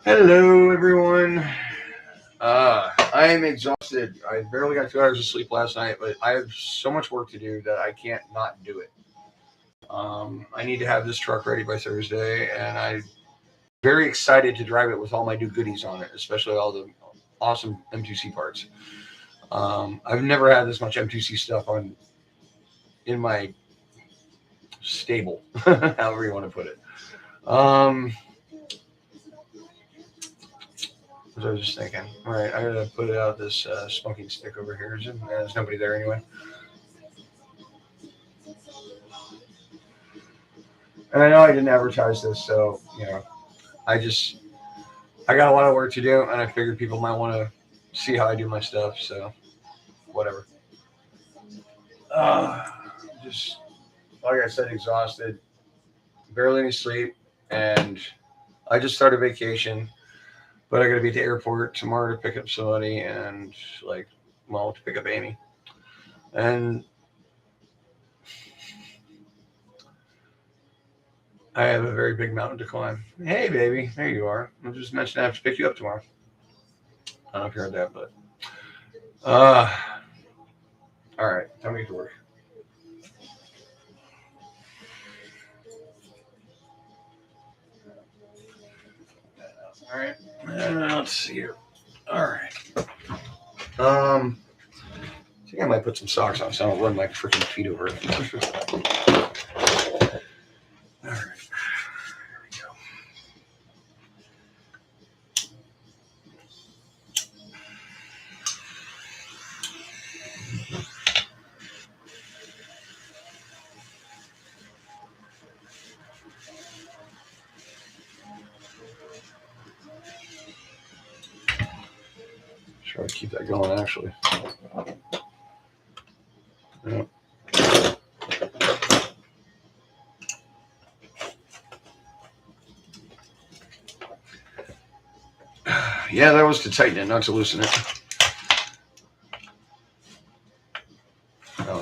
Hello, everyone. I am exhausted. I barely got 2 hours of sleep last night, but I have so much work to do that I can't not do it. I need to have this truck ready by Thursday, and I'm very excited to drive it with all my new goodies on it, especially all the awesome M2C parts. I've never had this much M2C stuff on in my stable, however you want to put it. Um, what I was just thinking. All right, I'm gonna put out this smoking stick over here. There's nobody there anyway. And I know I didn't advertise this, so I just I got a lot of work to do, and I figured people might want to see how I do my stuff. So whatever. Uh, just like I said, exhausted, barely any sleep, and I just started vacation, but I got to be at the airport tomorrow to pick up somebody and to pick up Amy. And I have a very big mountain to climb. Hey, baby, there you are. I just mentioned I have to pick you up tomorrow. I don't know if you heard that, but uh, all right, time to get to work. All right, let's see here. All right. I think I might put some socks on so I don't run my freaking feet over it. All right. There we go. Try to keep that going, actually. Yeah. Yeah, that was to tighten it, not to loosen it. Oh,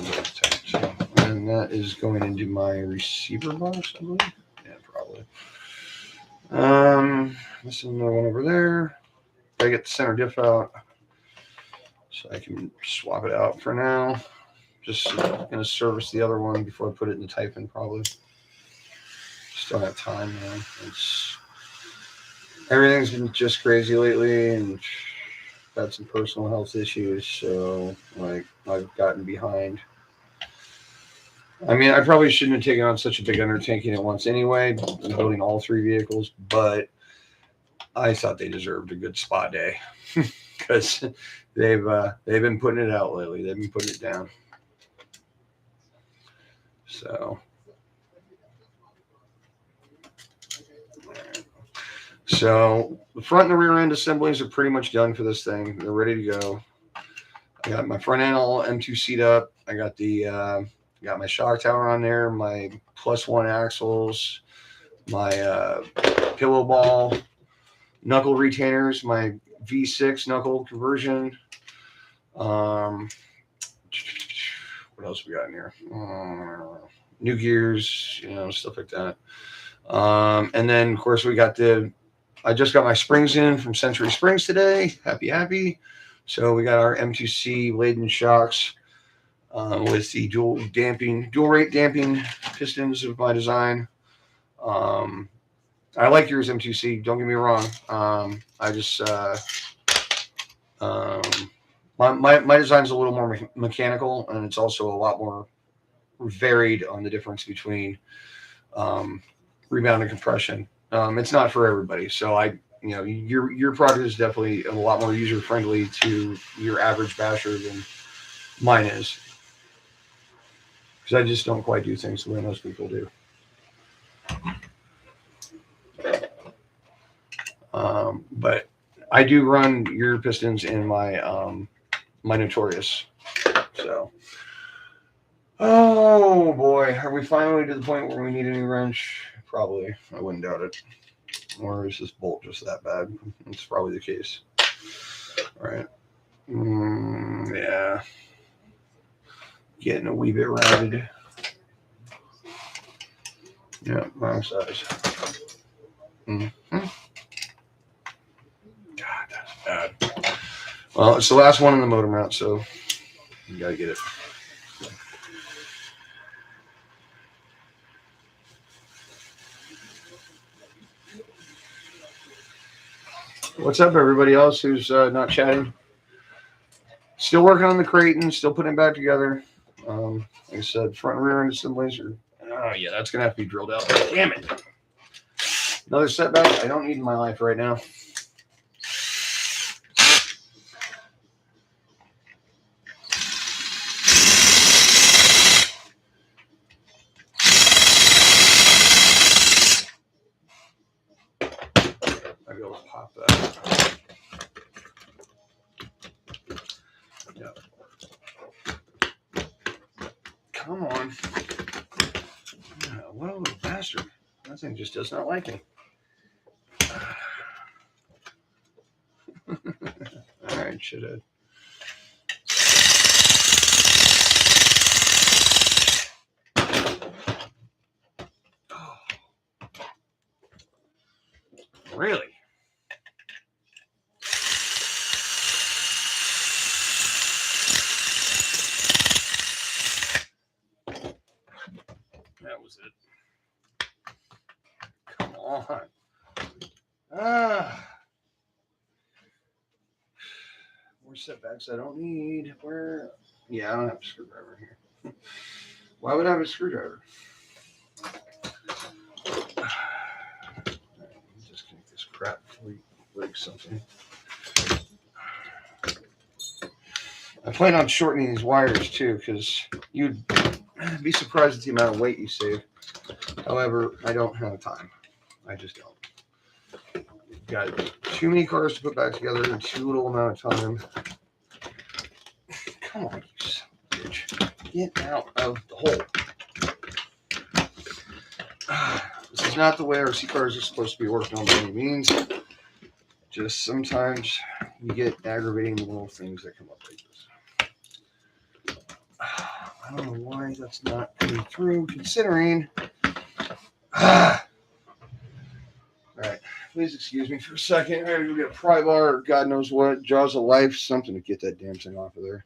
so, and that is going into my receiver box, I believe. Yeah, probably. This is another one over there. I get the center diff out, so I can swap it out for now. Just gonna service the other one before I put it in the typhon, probably. Just don't have time, man. Everything's been just crazy lately, and had some personal health issues, so I've gotten behind. I mean, I probably shouldn't have taken on such a big undertaking at once anyway, building all 3 vehicles, but I thought they deserved a good spa day because they've been putting it out lately. They've been putting it down. So the front and the rear end assemblies are pretty much done for this thing. They're ready to go. I got my front end all M2 seat up. I got got my shock tower on there, my +1 axles, my pillow ball, knuckle retainers, my V6 knuckle conversion. What else we got in here? New gears, stuff like that. And then, of course, I just got my springs in from Century Springs today. Happy. So we got our M2C laden shocks with the dual rate damping pistons of my design. I like yours, M2C. Don't get me wrong. I just my design's a little more mechanical, and it's also a lot more varied on the difference between rebound and compression. It's not for everybody, so your product is definitely a lot more user friendly to your average basher than mine is, because I just don't quite do things the way most people do. But I do run your pistons in my my Notorious. So, oh boy, are we finally to the point where we need a new wrench? Probably. I wouldn't doubt it. Or is this bolt just that bad? It's probably the case. All right. Yeah. Getting a wee bit rounded. Yeah, wrong size. Well, it's the last one in the motor mount, so you gotta get it. What's up, everybody else who's not chatting? Still working on the kraton, still putting it back together. Like I said, front and rear end assemblies are. Oh yeah, that's gonna have to be drilled out. Damn it! Another setback I don't need in my life right now. I'll be able to pop that. Yep. Come on. What a little bastard. That thing just does not like me. Alright, shithead. Oh. Really? That was it. Come on. More setbacks I don't need. Where? Yeah, I don't have a screwdriver here. Why would I have a screwdriver? Disconnect this crap before we break something. I plan on shortening these wires too, because you'd be surprised at the amount of weight you save. However, I don't have time. I just don't. We've got too many cars to put back together in too little amount of time. Come on, you son of a bitch. Get out of the hole. This is not the way RC cars are supposed to be worked on by any means. Just sometimes you get aggravating little things that come up like this. I don't know why that's not coming through, considering. All right, please excuse me for a second. I gotta go get a pry bar or God knows what, jaws of life, something to get that damn thing off of there.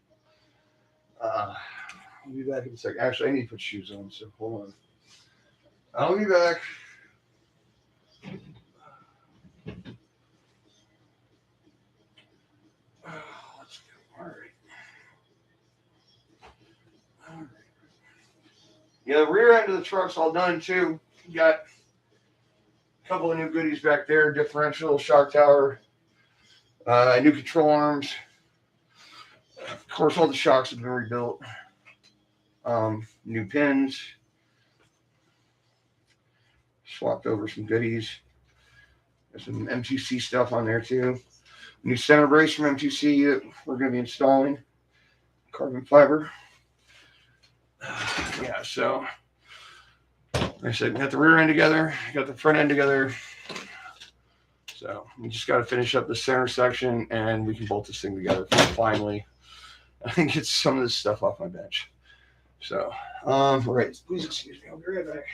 I'll be back in a second. Actually, I need to put shoes on, so hold on. I'll be back. Let's go. All right. Yeah, the rear end of the truck's all done too. You got a couple of new goodies back there: differential, shock tower, new control arms. Of course, all the shocks have been rebuilt. New pins. Swapped over some goodies. There's some M2C stuff on there too. New center brace from M2C that we're going to be installing. Carbon fiber. Yeah, so like I said, got the rear end together, got the front end together. So we just got to finish up the center section and we can bolt this thing together finally. I can get some of this stuff off my bench. So, all right, please excuse me, I'll be right back.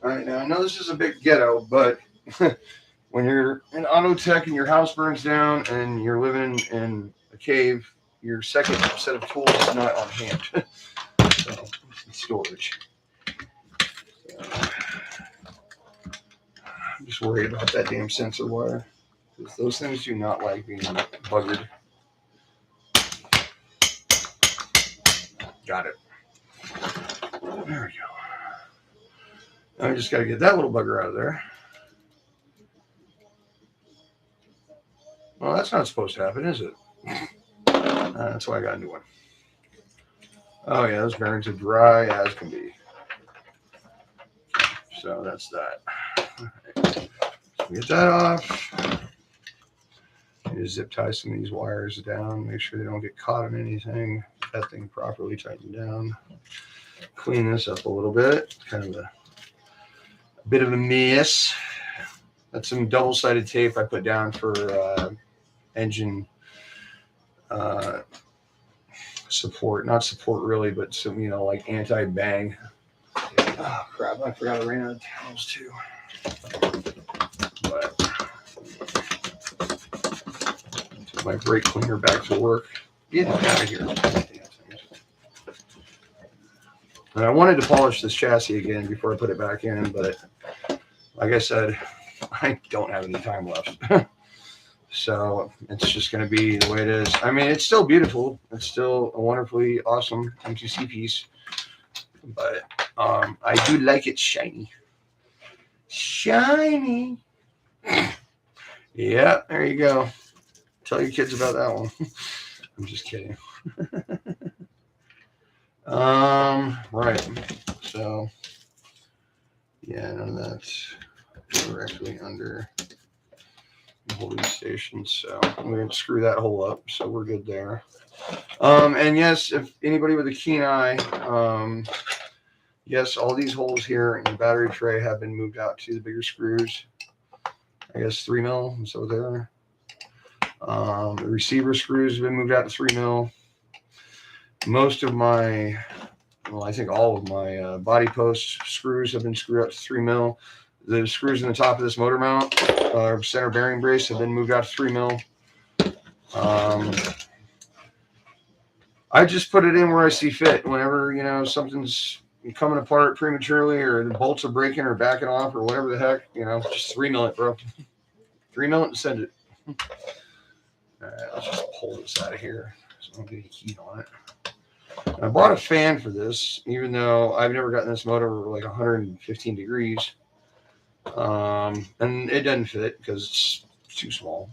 All right, now I know this is a bit ghetto, but when you're in auto tech and your house burns down and you're living in a cave, your second set of tools is not on hand. So, storage. I'm just worried about that damn sensor wire, because those things do not like being buggered. Got it. There we go. I just got to get that little bugger out of there. Well, that's not supposed to happen, is it? That's why I got a new one. Oh, yeah, those bearings are dry as can be. So that's that. Right. So get that off. You zip tie some of these wires down, make sure they don't get caught in anything. Get that thing properly tightened down. Clean this up a little bit. Kind of a bit of a mess. That's some double-sided tape I put down for engine support. Not support really, but some, you know, like anti-bang. Oh crap, I forgot I ran out of towels too. But took my brake cleaner back to work. Get it out of here. And I wanted to polish this chassis again before I put it back in, but like I said, I don't have any time left. So it's just going to be the way it is. I mean, it's still beautiful. It's still a wonderfully awesome MTC piece. But I do like it shiny. Shiny. Yeah, there you go. Tell your kids about that one. I'm just kidding. Right. So, yeah, none of that's directly under the holding station. So I'm going to screw that hole up. So we're good there. And yes, if anybody with a keen eye, yes, all these holes here in the battery tray have been moved out to the bigger screws. I guess 3 mil. So there. The receiver screws have been moved out to 3 mil. Most of my, well, I think all of my body post screws have been screwed out to 3 mil. The screws in the top of this motor mount, center bearing brace, have been moved out to 3 mil. I just put it in where I see fit. Whenever, you know, something's coming apart prematurely, or the bolts are breaking or backing off or whatever the heck, you know, just 3 mil it, bro. 3 mil it and send it. All right, let's just pull this out of here so I don't get any heat on it. I bought a fan for this, even though I've never gotten this motor over like 115 degrees. And it doesn't fit because it's too small.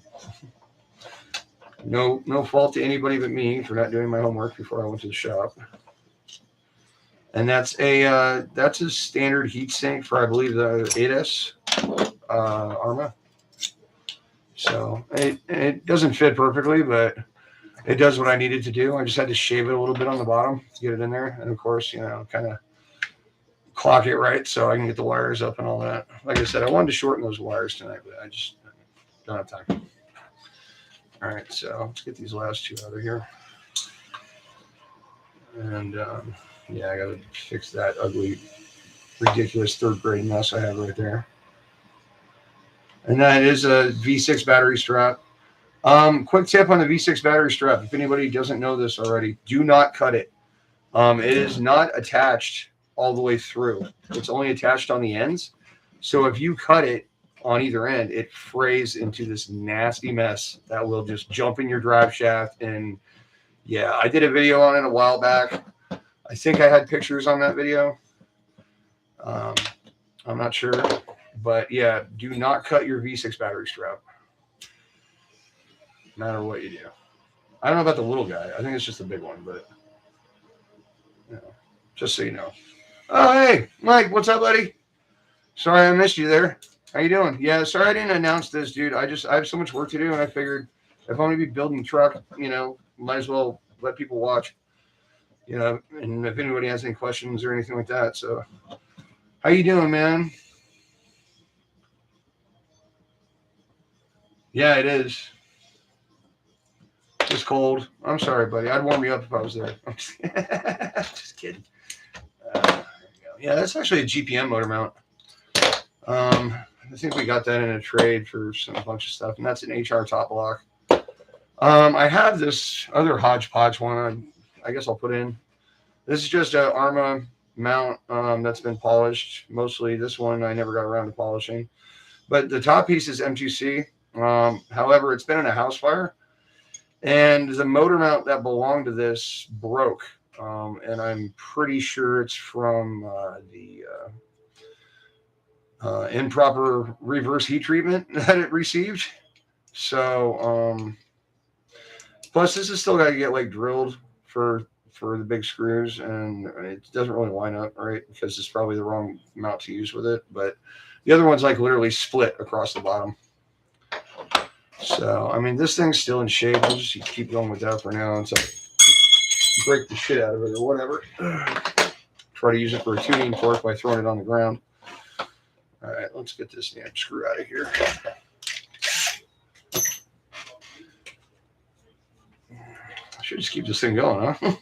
No fault to anybody but me for not doing my homework before I went to the shop. And that's a standard heat sink for, I believe, the 8S ARRMA. So it doesn't fit perfectly, but it does what I needed to do. I just had to shave it a little bit on the bottom to get it in there. And of course, you know, kind of clock it right so I can get the wires up and all that. Like I said, I wanted to shorten those wires tonight, but I just don't have time. All right, so let's get these last two out of here. And yeah, I got to fix that ugly, ridiculous third grade mess I have right there. And that is a V6 battery strap. Quick tip on the V6 battery strap. If anybody doesn't know this already, do not cut it. It is not attached all the way through. It's only attached on the ends. So if you cut it on either end, it frays into this nasty mess that will just jump in your drive shaft. And yeah, I did a video on it a while back. I think I had pictures on that video. I'm not sure. But yeah, do not cut your V6 battery strap. No matter what you do. I don't know about the little guy. I think it's just the big one, but you know, just so you know. Oh, hey, Mike, what's up, buddy? Sorry I missed you there. How you doing? Yeah, sorry I didn't announce this, dude. I have so much work to do, and I figured if I'm going to be building a truck, you know, might as well let people watch, you know, and if anybody has any questions or anything like that. So how you doing, man? Yeah, it is. It's cold. I'm sorry, buddy. I'd warm you up if I was there. Just kidding. There you go. Yeah, that's actually a GPM motor mount. I think we got that in a trade for a bunch of stuff, and that's an HR top block. I have this other hodgepodge one. I guess I'll put in. This is just a ARRMA mount that's been polished. Mostly this one I never got around to polishing. But the top piece is M2C. However, it's been in a house fire, and the motor mount that belonged to this broke. And I'm pretty sure it's from the improper reverse heat treatment that it received. So, plus this is still got to get like drilled for the big screws, and it doesn't really line up right because it's probably the wrong mount to use with it. But the other one's like literally split across the bottom. So, I mean, this thing's still in shape. I'll just keep going with that for now until I break the shit out of it or whatever. Try to use it for a tuning fork by throwing it on the ground. All right, let's get this damn screw out of here. I should just keep this thing going, huh?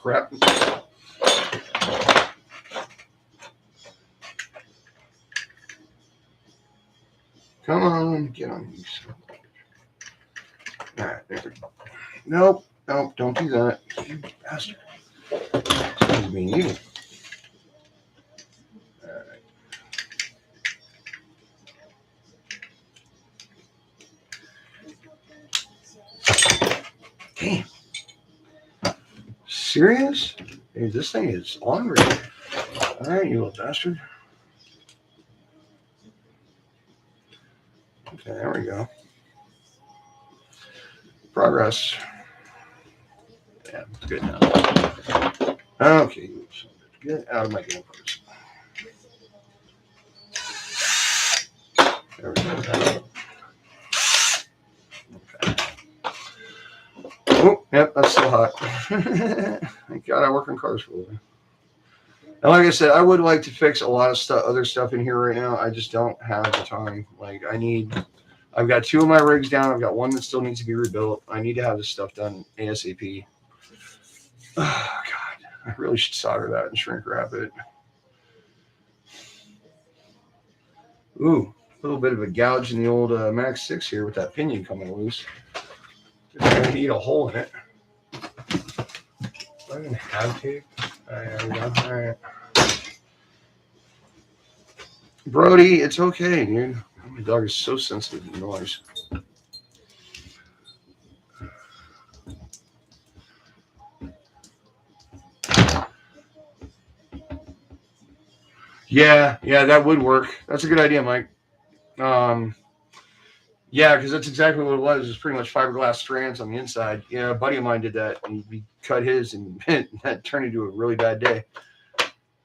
Crap. Come on, get on these. All right, there we go. Nope, don't do that. You bastard. This is being evil. All right. Damn. Serious? Hey, this thing is ornery. All right, you little bastard. Okay, there we go. Progress. Yeah, it's good now. Okay, get out of my game first. There we go. Okay. Oh, yep, that's still hot. Thank God I work on cars for a living. And like I said, I would like to fix a lot of stuff, other stuff in here right now. I just don't have the time. Like I've got 2 of my rigs down. I've got 1 that still needs to be rebuilt. I need to have this stuff done ASAP. Oh, God. I really should solder that and shrink wrap it. Ooh, a little bit of a gouge in the old Max 6 here with that pinion coming loose. Just going to eat a hole in it. Do I even have tape? All right, there we go. All right. Brody, it's okay, dude. My dog is so sensitive to noise. Yeah, that would work. That's a good idea, Mike. Yeah, because that's exactly what it was. It's pretty much fiberglass strands on the inside. Yeah, a buddy of mine did that, and he cut his, and that turned into a really bad day.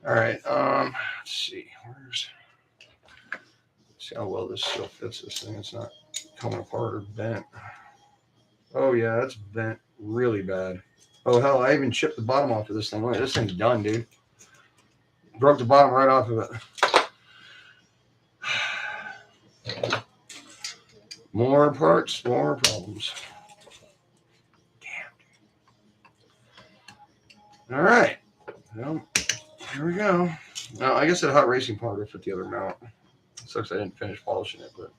All right, let's see. See how well this still fits this thing. It's not coming apart or bent. Oh yeah, that's bent really bad. Oh hell, I even chipped the bottom off of this thing. Look, this thing's done, dude. Broke the bottom right off of it. More parts, more problems. Damn. All right. Well, here we go. Now, I guess that hot racing part will fit the other mount. It sucks I didn't finish polishing it, but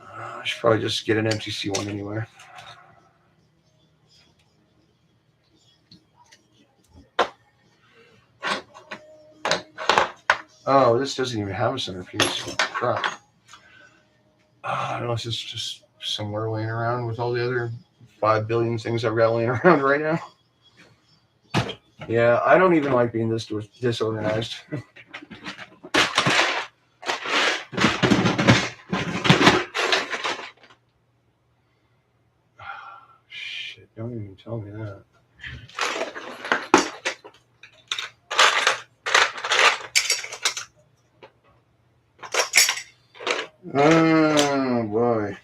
I should probably just get an MTC one anyway. Oh, this doesn't even have a centerpiece. Crap. I don't know if it's just somewhere laying around with all the other 5 billion things I've got laying around right now. Yeah, I don't even like being this disorganized. Shit, don't even tell me that. Oh boy.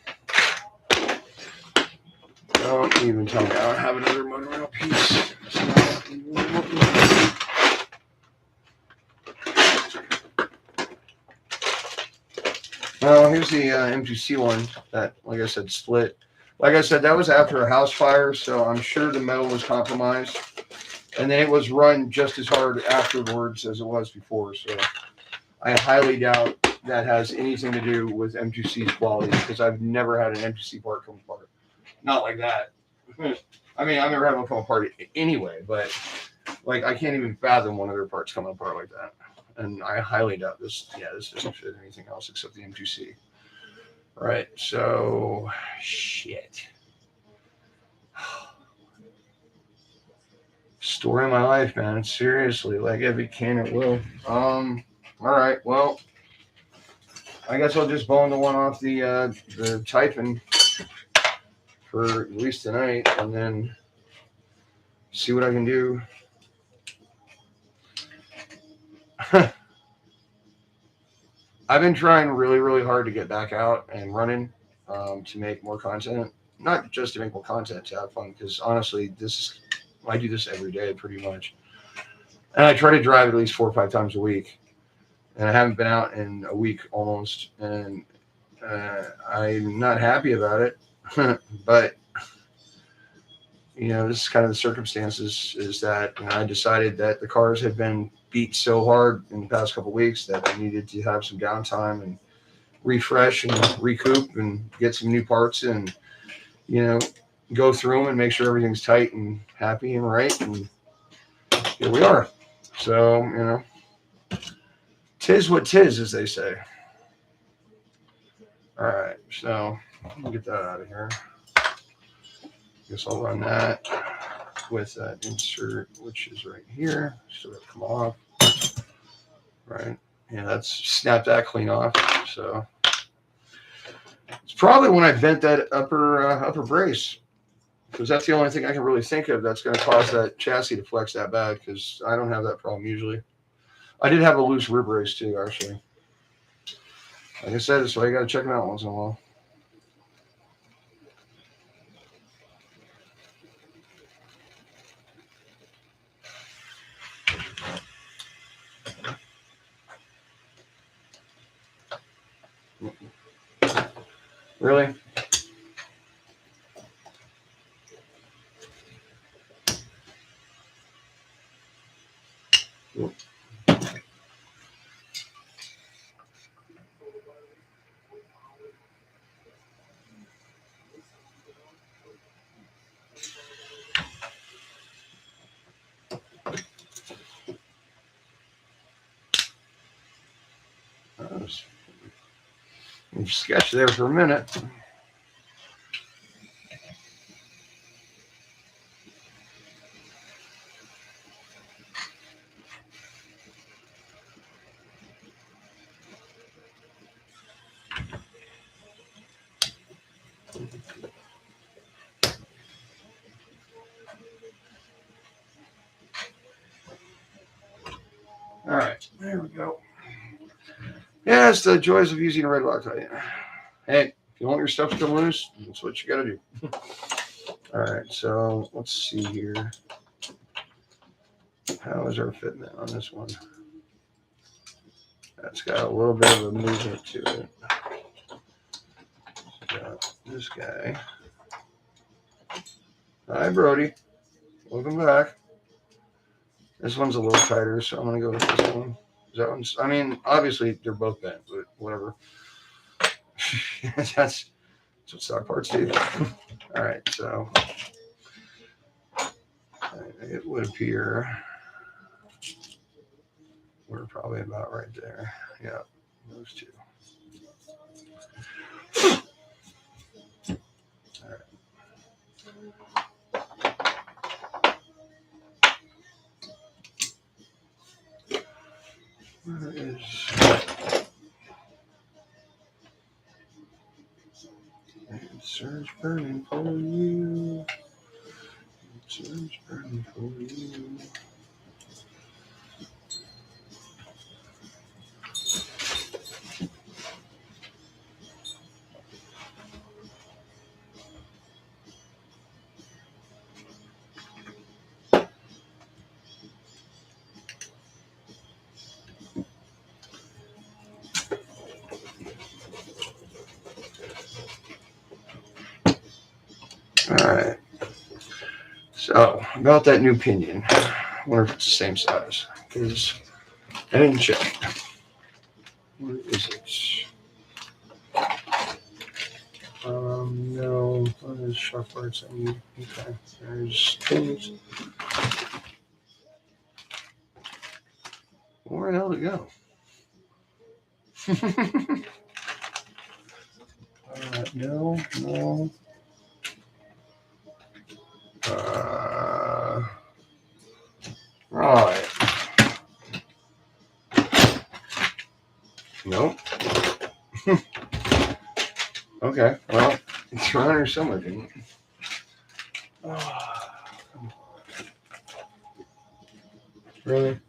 Don't even tell me. I don't have another motor rail piece. Well, here's the M2C one that, like I said, split. Like I said, that was after a house fire, so I'm sure the metal was compromised. And then it was run just as hard afterwards as it was before. So I highly doubt that has anything to do with M2C's quality, because I've never had an M2C part come apart. Not like that. I mean, I've never had one come apart anyway, but like I can't even fathom one of their parts coming apart like that. And I highly doubt this. Yeah, this doesn't fit anything else except the M2C. Right. So, shit. Story of my life, man. Seriously, like if it can, it will. All right. Well, I guess I'll just bone the one off the typhon for at least tonight, and then see what I can do. I've been trying really, really hard to get back out and running, to make more content. Not just to make more content, to have fun, because honestly, I do this every day pretty much. And I try to drive at least 4 or 5 times a week. And I haven't been out in a week almost. And I'm not happy about it. But, this is kind of the circumstances, is that I decided that the cars had been beat so hard in the past couple of weeks that I needed to have some downtime and refresh and recoup and get some new parts and, go through them and make sure everything's tight and happy and right. And here we are. So, tis what tis, as they say. All right, so I'll get that out of here. Guess I'll run that with that insert, which is right here. So it'll come off. Right. Yeah, that's snap that clean off. So it's probably when I bent that upper brace, because that's the only thing I can really think of that's going to cause that chassis to flex that bad, because I don't have that problem usually. I did have a loose rear brace too, actually. Like I said, so you got to check them out once in a while. Really? I'm sketched there for a minute. All right, there we go. Yeah, it's the joys of using a red lock. Hey, if you want your stuff to come loose, that's what you got to do. All right, so let's see here. How is our fitment on this one? That's got a little bit of a movement to it. Got this guy. Hi, Brody. Welcome back. This one's a little tighter, so I'm going to go with this one. That one's, I mean, obviously they're both bent, but whatever. That's what stock parts do. All right, so it would appear we're probably about right there. Yeah, those two. All right. Where is... Surge burning for you. Surge burning for you. So, about that new pinion. I wonder if it's the same size. Because I didn't check. Where is it? No. There's sharp parts I need. Okay. There's pins. Where the hell did it go? No. Right. Nope. Okay. Well, it's around here somewhere, didn't it? Really?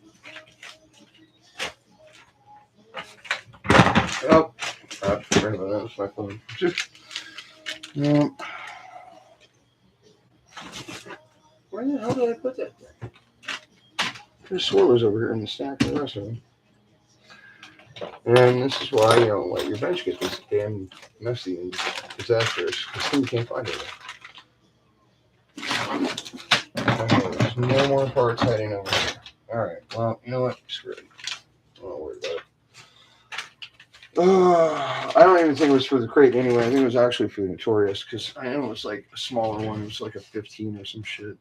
Oh. Sorry about that. That's my phone. No. Where the hell did I put that thing? The sword was over here in the stack of the rest of them. And this is why, let your bench get this damn messy and disastrous. Because then you can't find it. Okay, there's no more parts hiding over here. Alright, well, you know what? Screw it. I'm not worried about it. I don't even think it was for the crate anyway. I think it was actually for the Notorious. Because I know it was like a smaller one. It was like a 15 or some shit.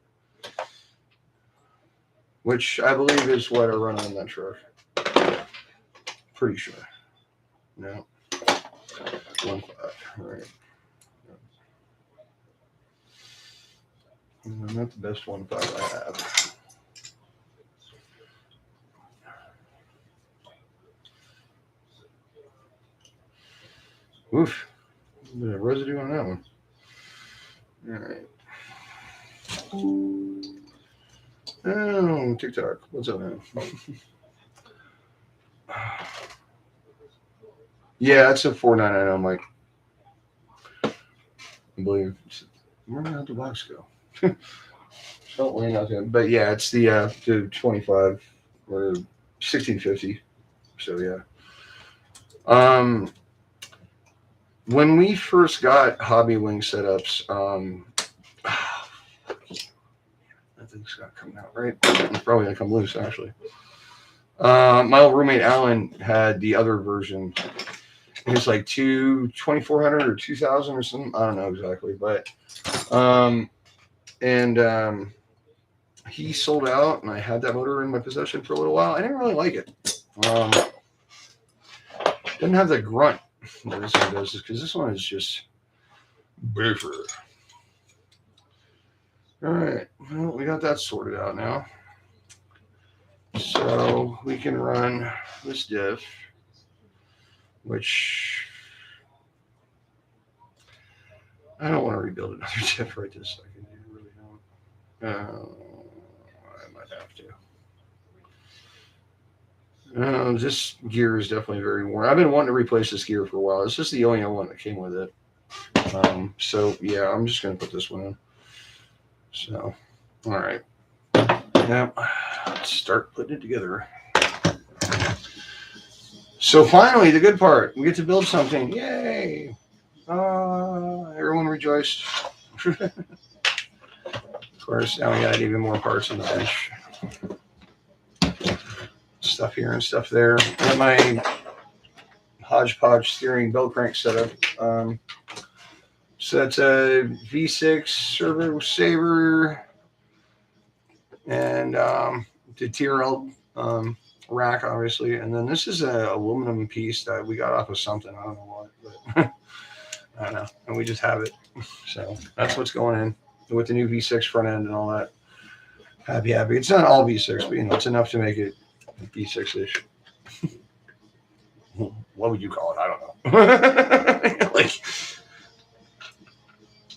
Which I believe is what I run on that truck. Pretty sure. No. 1.5. All right. Not the best 1.5 I have. Oof. A bit of residue on that one. All right. Oh, TikTok. What's up, man? Yeah, that's a 499 on Mike. I believe. Where did the box go? Don't worry about that. But yeah, it's the 25 or 1650. So yeah. When we first got Hobby Wing setups, that thing's not coming out right. It's probably gonna come loose actually. My old roommate Alan had the other version. It was like 2400 or 2000 or something. I don't know exactly, but he sold out, and I had that motor in my possession for a little while. I didn't really like it. Didn't have the grunt that this one does, because this one is just buffer. All right, well, we got that sorted out now. So we can run this diff, which I don't want to rebuild another diff right this second. I really don't. I might have to. This gear is definitely very worn. I've been wanting to replace this gear for a while. It's just the only one that came with it. So yeah, I'm just going to put this one in. So, all right. Yep. Let's start putting it together. So finally, the good part. We get to build something. Yay. Everyone rejoiced. Of course, now we got even more parts on the bench. Stuff here and stuff there. I got my hodgepodge steering bell crank setup. So that's a V6 servo saver and the TRL rack, obviously. And then this is an aluminum piece that we got off of something. I don't know what, but I don't know. And we just have it. So that's what's going in with the new V6 front end and all that. Happy. It's not all V6, but it's enough to make it V6-ish. What would you call it? I don't know.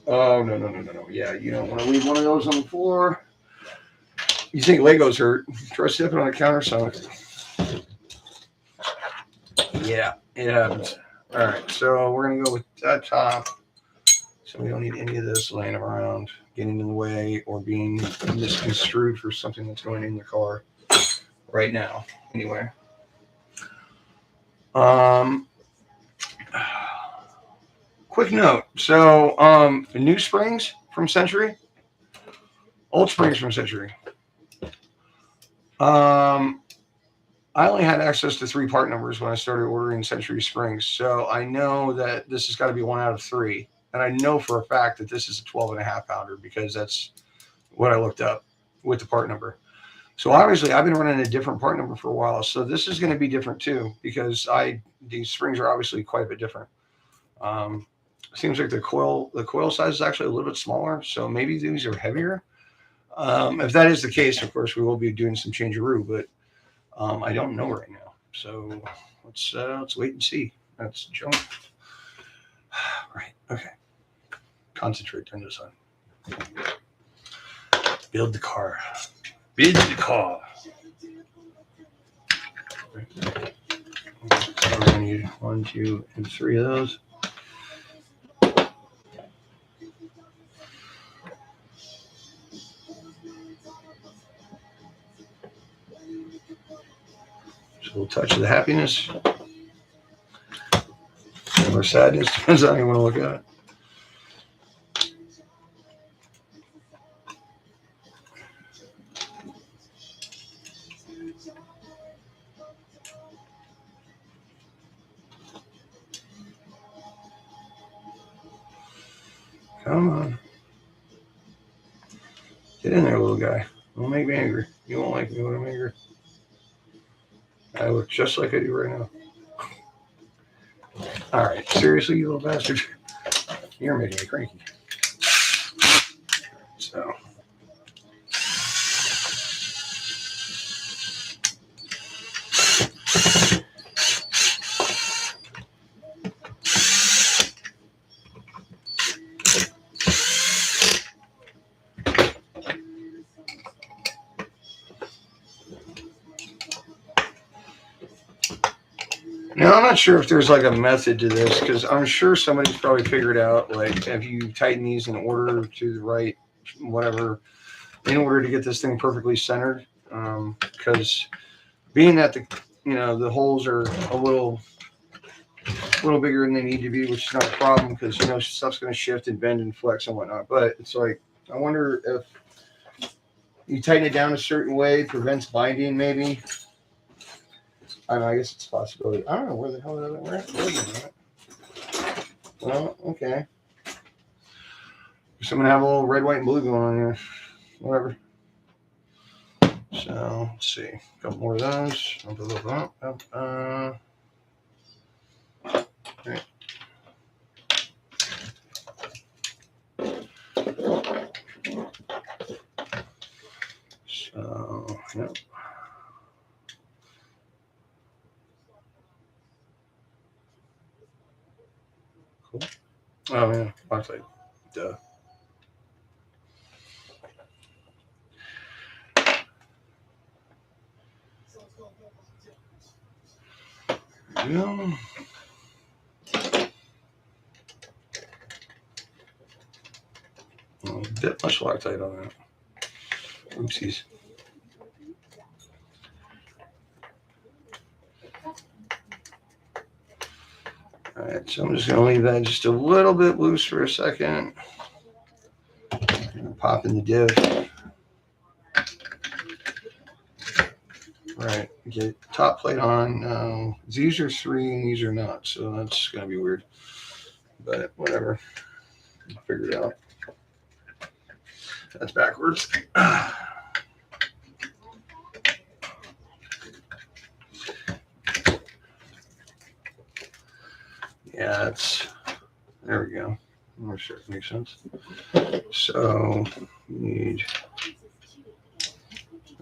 Oh, no. Yeah, you don't want to leave one of those on the floor. You think Legos hurt? Try stepping on a countersunk. Yeah, it happens. All right, so we're going to go with that top. So we don't need any of this laying around, getting in the way, or being misconstrued for something that's going in the car right now. Anyway. Quick note. So, new springs from Century. Old springs from Century. I only had access to 3 part numbers when I started ordering Century Springs, so I know that this has got to be 1 out of 3. And I know for a fact that this is a 12.5 pounder because that's what I looked up with the part number. So obviously I've been running a different part number for a while. So this is going to be different too, because these springs are obviously quite a bit different. Seems like the coil size is actually a little bit smaller. So maybe these are heavier. If that is the case, of course, we will be doing some changeroo, but I don't know right now. So let's wait and see. That's jump. Right. Okay. Concentrate. Turn this on. Build the car. Build the car. So we're gonna need 1, 2, and 3 of those. Just a little touch of the happiness. Or sadness, depends on how you want to look at it. Come on. Get in there, little guy. Don't make me angry. You won't like me when I'm angry. I look just like I do right now. All right. Seriously, you little bastard. You're making me cranky. So. Now, I'm not sure if there's like a method to this, because I'm sure somebody's probably figured out, like, if you tighten these in order to the right, whatever, in order to get this thing perfectly centered. Because being that the holes are a little bigger than they need to be, which is not a problem, because stuff's going to shift and bend and flex and whatnot. But it's like, I wonder if you tighten it down a certain way, prevents binding, maybe. I don't know, I guess it's a possibility. I don't know where the hell where is it? Well, okay. So I'm gonna have a little red, white, and blue going on here. Whatever. So let's see. A couple more of those. Okay. So yep. Cool. Oh yeah, Loctite. Duh. Yeah. A bit much Loctite on that. Oopsies. All right, so I'm just going to leave that just a little bit loose for a second. Pop in the div. Right, get top plate on. These are 3 and these are not, so that's going to be weird. But whatever. I'll figure it out. That's backwards. Yeah, there we go. I'm sure it makes sense. So, we need,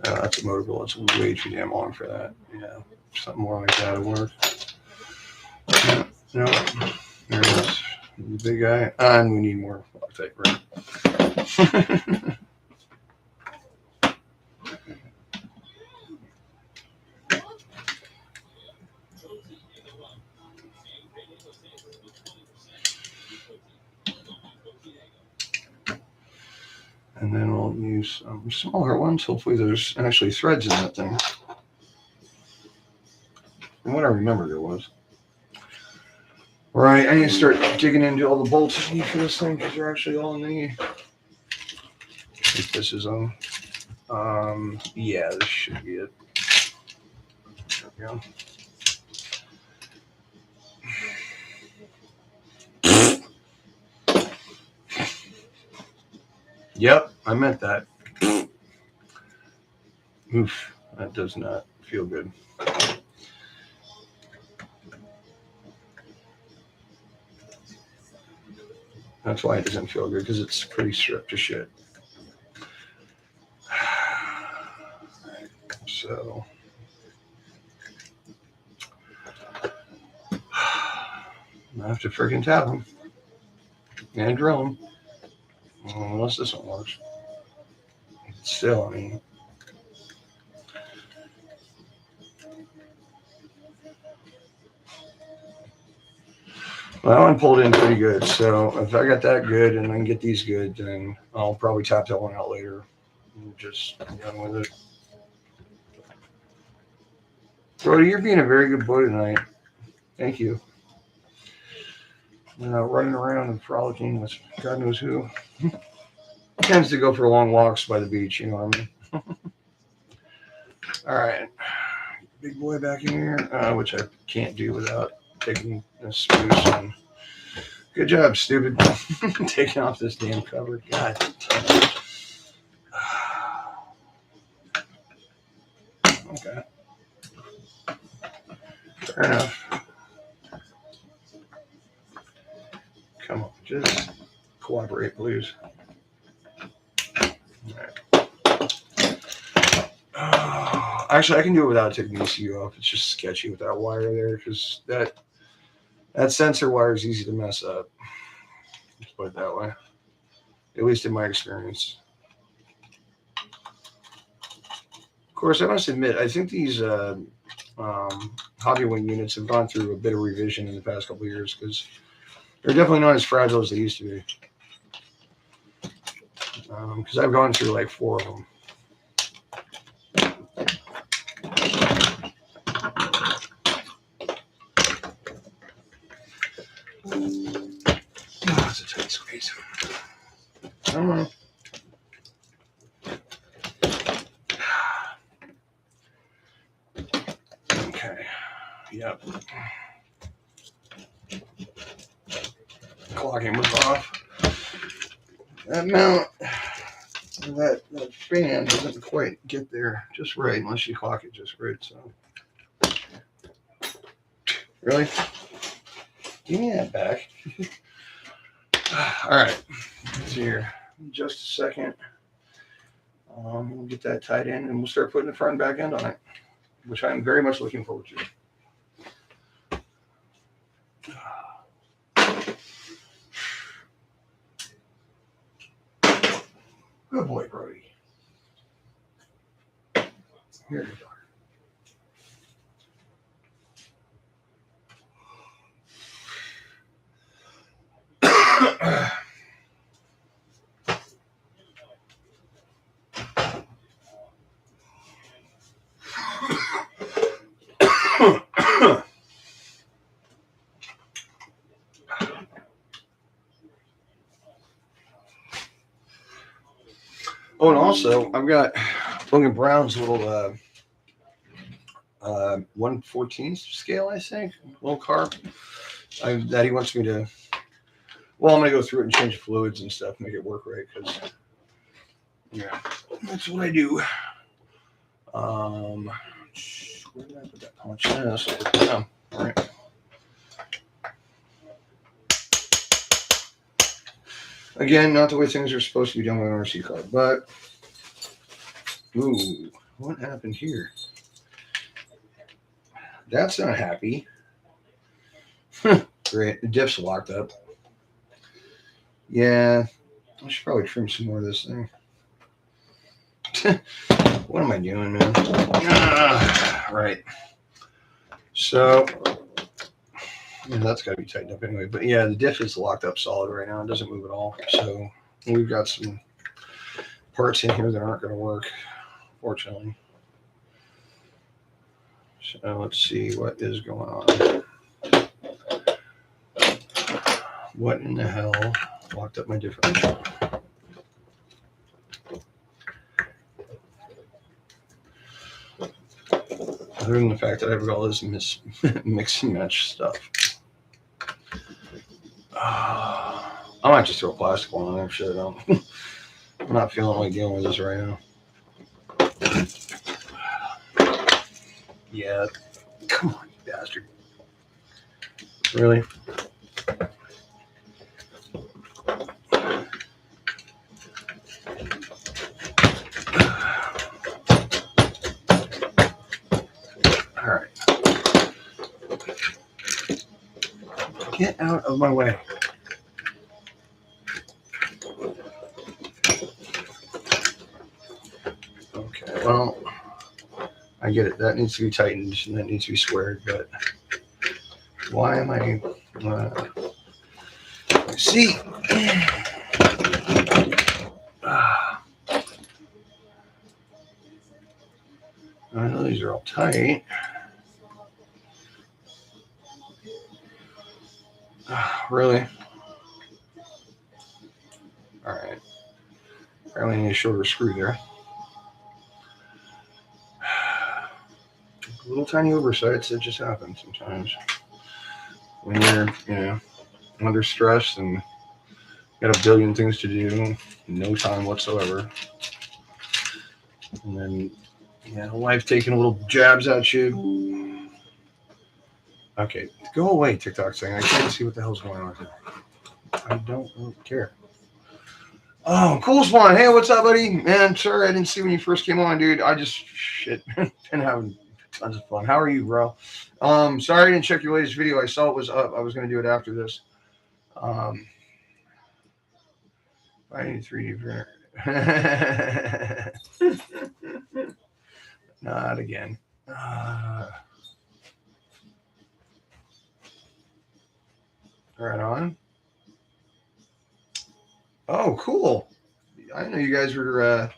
that's a motor bill. It's way too damn long for that. Yeah, something more like that would work. No, there it is. The big guy. And we need more Loctite, right? And then we'll use some smaller ones. Hopefully there's actually threads in that thing. From what I remember there was. All right, I need to start digging into all the bolts I need for this thing, because they're actually all in the think this is on. Yeah, this should be it. There we go. Yep, I meant that. Oof, that does not feel good. That's why it doesn't feel good, because it's pretty stripped to shit. So I have to freaking tap them and drill them. Unless this one works. Still, I mean, well, that one pulled in pretty good. So if I got that good and I can get these good, then I'll probably tap that one out later and just run with it. Brody, you're being a very good boy tonight. Thank you. Running around and frolicking with God knows who. Tends to go for long walks by the beach, you know what I mean? All right. Big boy back in here, which I can't do without taking a spruce. And good job, stupid. Taking off this damn cover. God. Okay. Fair enough. Come on, just cooperate, please. All right. Actually, I can do it without taking the ECU off. It's just sketchy with that wire there, because that sensor wire is easy to mess up. Let's put it that way. At least in my experience. Of course, I must admit, I think these Hobby Wing units have gone through a bit of revision in the past couple of years, because they're definitely not as fragile as they used to be. Because I've gone through like 4 of them. Oh, it's a tight squeeze. I don't know. Okay. Yep. Clocking was off. That mount, that fan doesn't quite get there just right unless you clock it just right. So, really, give me that back. All right, let's see here. Just a second. We'll get that tied in, and we'll start putting the front and back end on it, which I'm very much looking forward to. Good boy, Brody. Here you go. Oh, and also, I've got Logan Brown's little 1/14 scale, I think, little carb that he wants me to. Well, I'm going to go through it and change fluids and stuff, make it work right, because, yeah, that's what I do. Where did I put that punch? All right. Again, not the way things are supposed to be done with an RC car, but, ooh, what happened here? That's not happy. Great, the diff's locked up. Yeah, I should probably trim some more of this thing. What am I doing, man? Right. So, yeah, that's got to be tightened up anyway. But yeah, the diff is locked up solid right now. It doesn't move at all. So we've got some parts in here that aren't going to work, fortunately. So let's see what is going on. What in the hell locked up my differential? Other than the fact that I've got all this mix and match stuff. I might just throw a plastic one on there. Shit, I don't. I'm not feeling like dealing with this right now. Yeah. Come on, you bastard. Really? All right. Get out of my way. Okay, well, I get it. That needs to be tightened and that needs to be squared, but why am I... see? I know these are all tight. Really? All right. Apparently I need a shorter screw there. Little tiny oversights that just happen sometimes when you're, under stress and got a billion things to do, no time whatsoever, and then life taking little jabs at you. Okay, go away, TikTok saying I can't see what the hell's going on here. I don't really care. Oh, Cool Spawn. Hey, what's up, buddy? Man, sorry I didn't see when you first came on, dude. I just been having tons of fun. How are you, bro? Sorry I didn't check your latest video. I saw it was up. I was going to do it after this. I need a 3D printer. Not again. Right on. Oh, cool. I didn't know you guys were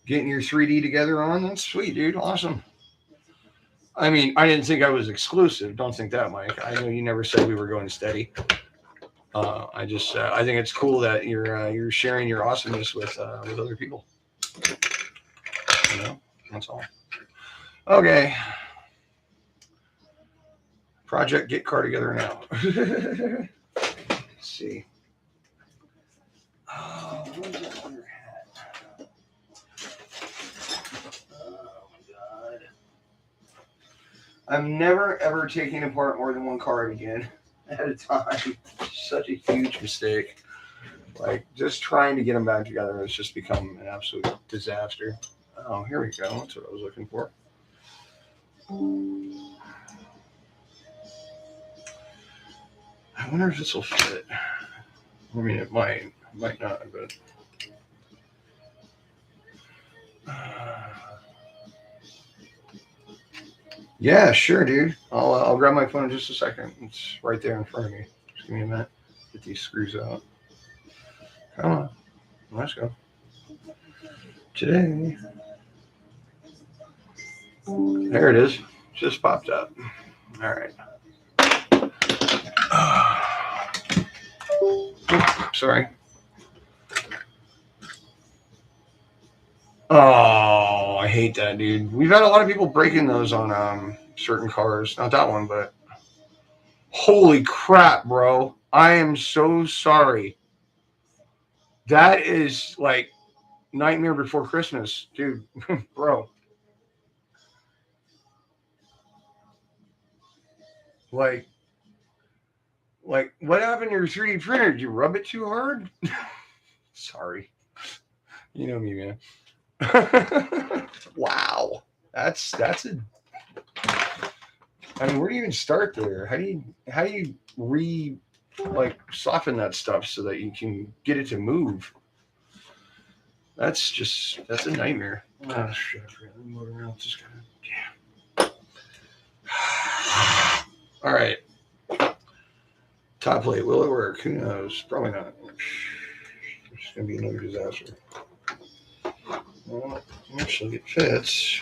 getting your 3D together on. That's sweet, dude. Awesome. I mean, I didn't think I was exclusive. Don't think that, Mike. I know you never said we were going steady. I just I think it's cool that you're sharing your awesomeness with other people. That's all. Okay. Project get car together now. Let's see. Oh, what is that other hat? Oh my god. I'm never ever taking apart more than one card again at a time. Such a huge mistake. Like, just trying to get them back together has just become an absolute disaster. Oh, here we go. That's what I was looking for. I wonder if this will fit. I mean, it might not, but yeah, sure, dude. I'll grab my phone in just a second. It's right there in front of me. Just give me a minute. Get these screws out. Come on, let's go. Today, there it is. Just popped up. All right. Sorry. Oh, I hate that, dude. We've had a lot of people breaking those on certain cars. Not that one, but holy crap, bro. I am so sorry. That is like Nightmare Before Christmas, dude. Bro. Like, what happened to your 3D printer? Did you rub it too hard? Sorry. You know me, man. Wow. That's a... I mean, where do you even start there? How do you soften that stuff so that you can get it to move? That's a nightmare. Oh shit, I forgot the motor out. Just gotta, yeah. All right. Top plate, will it work? Who knows? Probably not. It's gonna be another disaster. Well, actually it fits.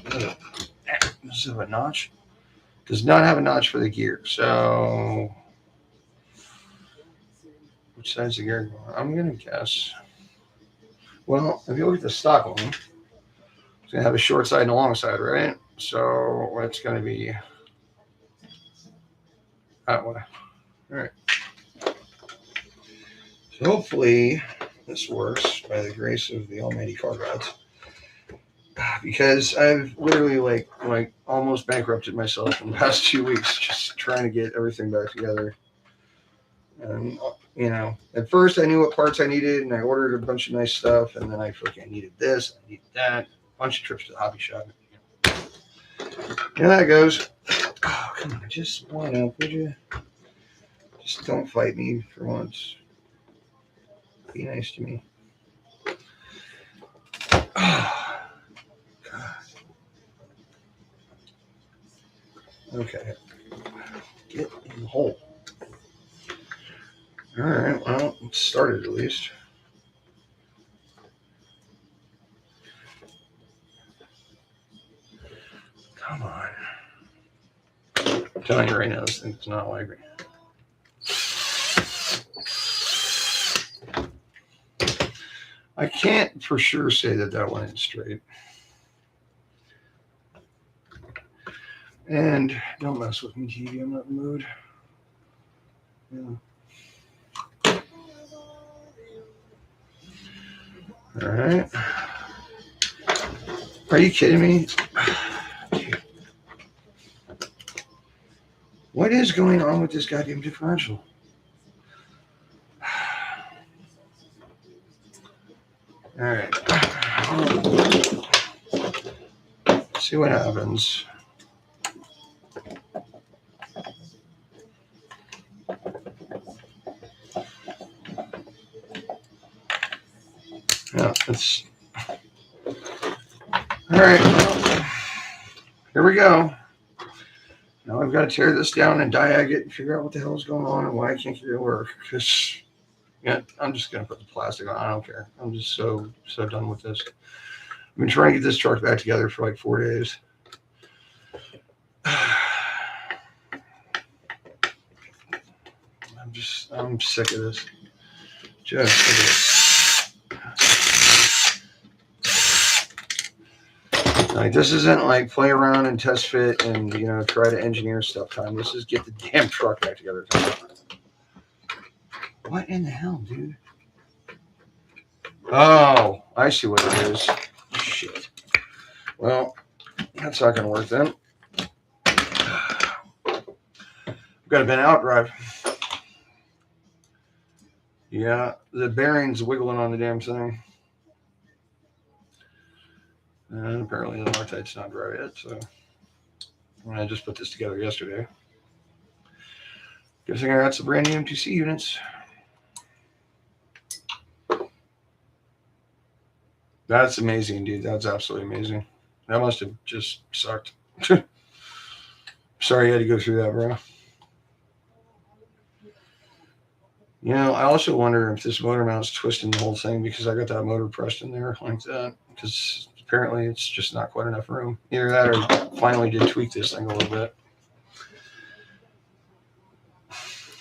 Does it have a notch? Does not have a notch for the gear. So which side's the gear going? I'm gonna guess. Well, if you look at the stock one, it's gonna have a short side and a long side, right? So it's going to be that way. All right. So hopefully this works by the grace of the almighty car gods. Because I've literally like almost bankrupted myself in the past 2 weeks just trying to get everything back together. And at first I knew what parts I needed, and I ordered a bunch of nice stuff, and then I needed this, I needed that, a bunch of trips to the hobby shop. Yeah, that goes. Oh, come on, just line up, would you? Just don't fight me for once. Be nice to me. Oh, God. Okay. Get in the hole. All right, well, it started at least. Come on. I'm telling you right now, this thing's not like me. I can't for sure say that one is straight. And don't mess with me, TV. I'm not in the mood. Yeah. All right. Are you kidding me? What is going on with this goddamn differential? All right. See what happens. Yeah, it's all right. Well, here we go. Now I've got to tear this down and diag it and figure out what the hell is going on and why I can't get it to work. Because I'm just gonna put the plastic on. I don't care. I'm just so done with this. I've been trying to get this truck back together for like 4 days. I'm sick of this. Just sick of it. Like, this isn't like play around and test fit and try to engineer stuff time. This is get the damn truck back together time. What in the hell, dude? Oh, I see what it is. Shit. Well, that's not gonna work then. I've got a bent out drive. Yeah, the bearing's wiggling on the damn thing. And apparently the Loctite's not dry yet, so I just put this together yesterday. Guessing I got some brand new MTC units. That's amazing, dude. That's absolutely amazing. That must have just sucked. Sorry you had to go through that, bro. I also wonder if this motor mount's twisting the whole thing because I got that motor pressed in there like that. Because apparently it's just not quite enough room. Either that or finally did tweak this thing a little bit.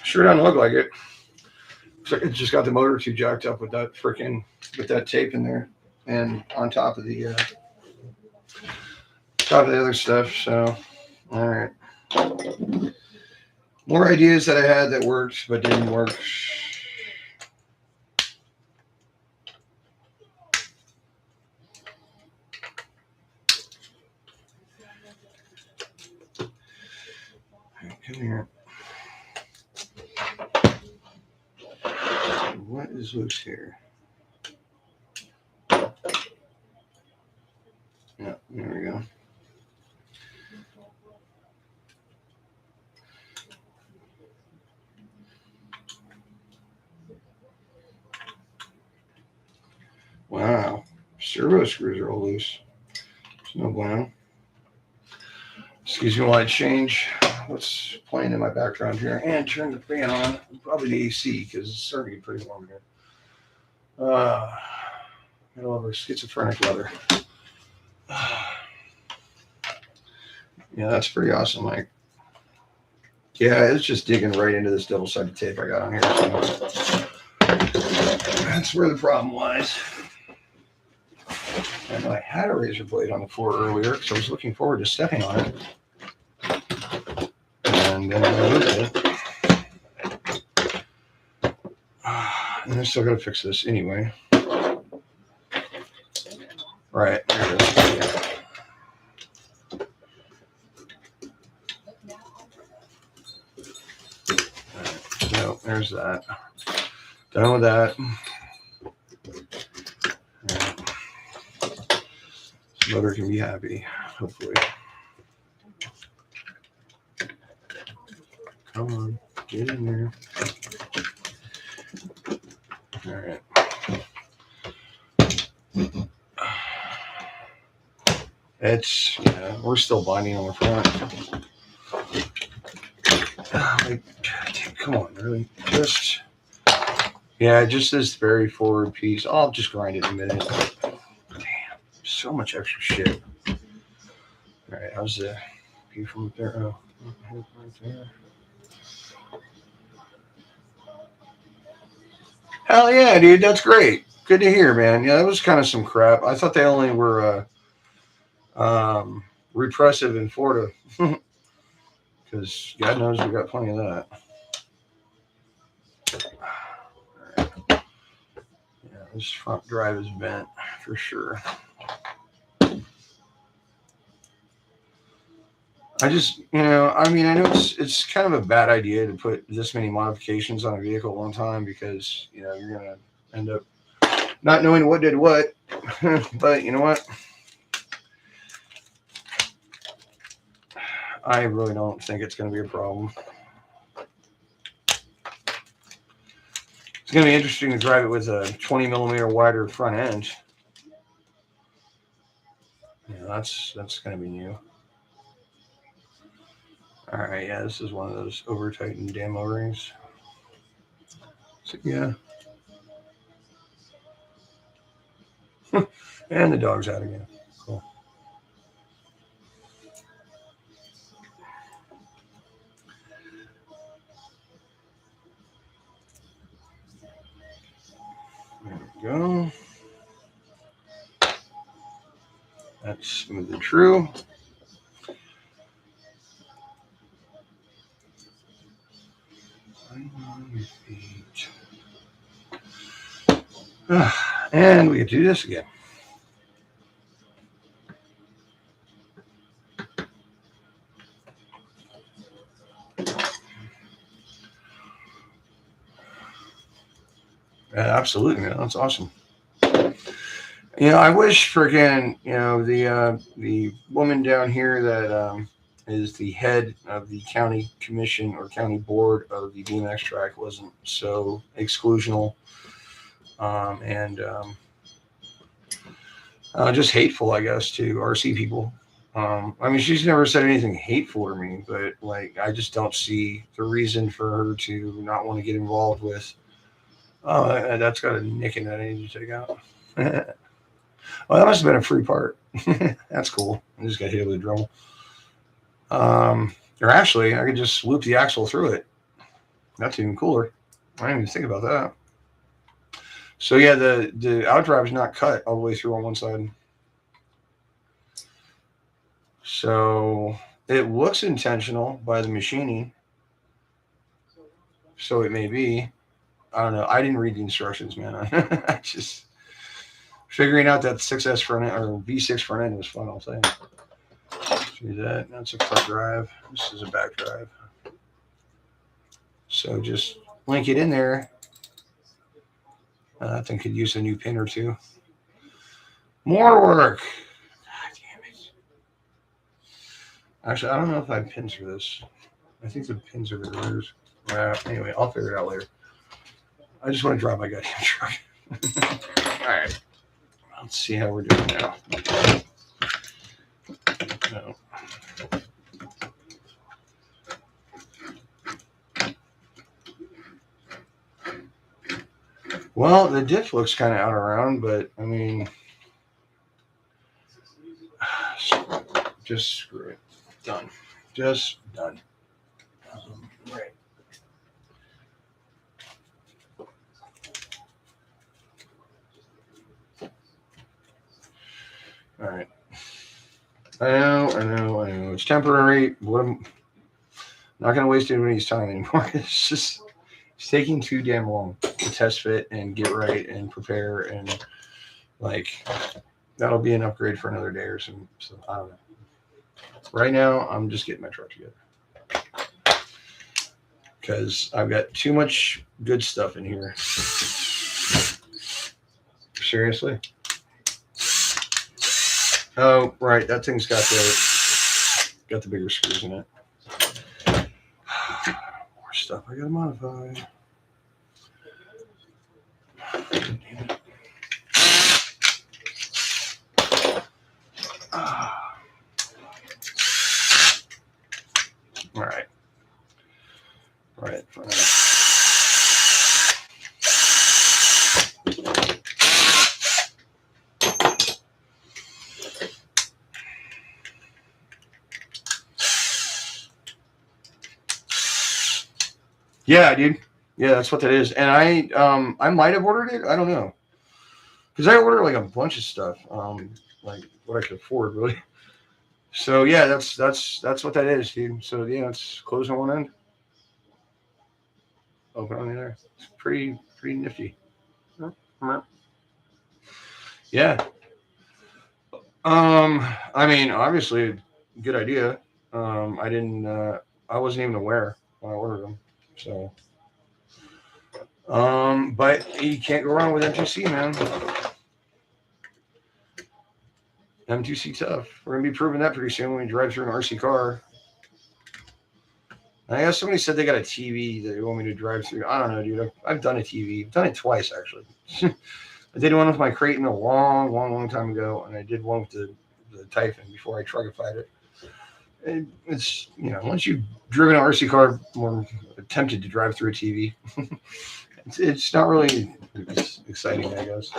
Sure doesn't look like it. Looks like it just got the motor too jacked up with that tape in there and on top of the other stuff. So, all right. More ideas that I had that worked but didn't work. Come here. What is loose here? Yeah, there we go. Wow, servo screws are all loose. There's no bueno. Excuse me while I change what's playing in my background here and turn the fan on. Probably the AC because it's starting to get pretty warm here. Middle of our schizophrenic weather. Yeah, that's pretty awesome, Mike. Yeah, it's just digging right into this double-sided tape I got on here. So that's where the problem lies. I know I had a razor blade on the floor earlier because I was looking forward to stepping on it. And then I moved it. And I still got to fix this anyway. Right, there it is. Right, so there's that. Done with that. Right. Mother can be happy, hopefully. Come on, get in there. All right. It's, yeah, we're still binding on the front. Like, come on, really? Just, yeah, just this very forward piece. I'll just grind it in a minute. Damn, so much extra shit. All right, how's the view from up there? Oh, right there. Hell yeah, dude, that's great. Good to hear, man. Yeah, that was kind of some crap. I thought they only were repressive in Florida, because God knows we got plenty of that. All right. Yeah, this front drive is bent for sure. I just, I mean, I know it's kind of a bad idea to put this many modifications on a vehicle at one time because, you're going to end up not knowing what did what. But you know what? I really don't think it's going to be a problem. It's going to be interesting to drive it with a 20 millimeter wider front end. Yeah, that's going to be new. All right, yeah, this is one of those over tightened damn O-rings. So, yeah. And the dog's out again. Cool. There we go. That's smooth and true. And we can do this again. Absolutely, man. That's awesome. I wish freaking, the woman down here that is the head of the county commission or county board of the BMX track wasn't so exclusional and just hateful, I guess, to RC people. I mean, she's never said anything hateful to me, but like, I just don't see the reason for her to not want to get involved with. Oh, that's got a nick in it. I need to take out. Well, that must have been a free part. That's cool. I just got hit with a Dremel. Or actually, I could just loop the axle through it. That's even cooler. I didn't even think about that. So yeah, the outdrive is not cut all the way through on one side. So it looks intentional by the machining. So it may be. I don't know. I didn't read the instructions, man. I just figuring out that 6S front end or V6 front end was fun, I'll say. Do that. That's a front drive. This is a back drive. So just link it in there. That thing could use a new pin or two. More work. God damn it. Actually, I don't know if I have pins for this. I think the pins are the rotors. Anyway, I'll figure it out later. I just want to drive my goddamn truck. All right. Let's see how we're doing now. No. Well, the diff looks kind of out around, but I mean, just screw it. Done. Just done. Right. All right. I know. It's temporary. Not going to waste anybody's time anymore. It's taking too damn long to test fit and get right and prepare, and like that'll be an upgrade for another day or something. So I don't know. Right now, I'm just getting my truck together because I've got too much good stuff in here. Seriously? Oh, right. That thing's got the bigger screws in it. More stuff I gotta modify. Damn it. All right. Fine. Yeah, dude. Yeah, that's what that is. And I might have ordered it. I don't know, because I ordered like a bunch of stuff, like what I could afford, really. So yeah, that's what that is, dude. So yeah, it's closed on one end, open on the other. It's pretty nifty. Yeah. I mean, obviously, good idea. I didn't. I wasn't even aware when I ordered them. So, but you can't go wrong with M2C, man. M2C tough. We're gonna be proving that pretty soon when we drive through an RC car. I guess somebody said they got a TV that they want me to drive through. I don't know, dude. I've done a TV. I've done it twice, actually. I did one with my Kraton a long time ago, and I did one with the Typhon before I truckified it. It's, once you've driven an RC car or attempted to drive through a TV, it's not really exciting, I guess.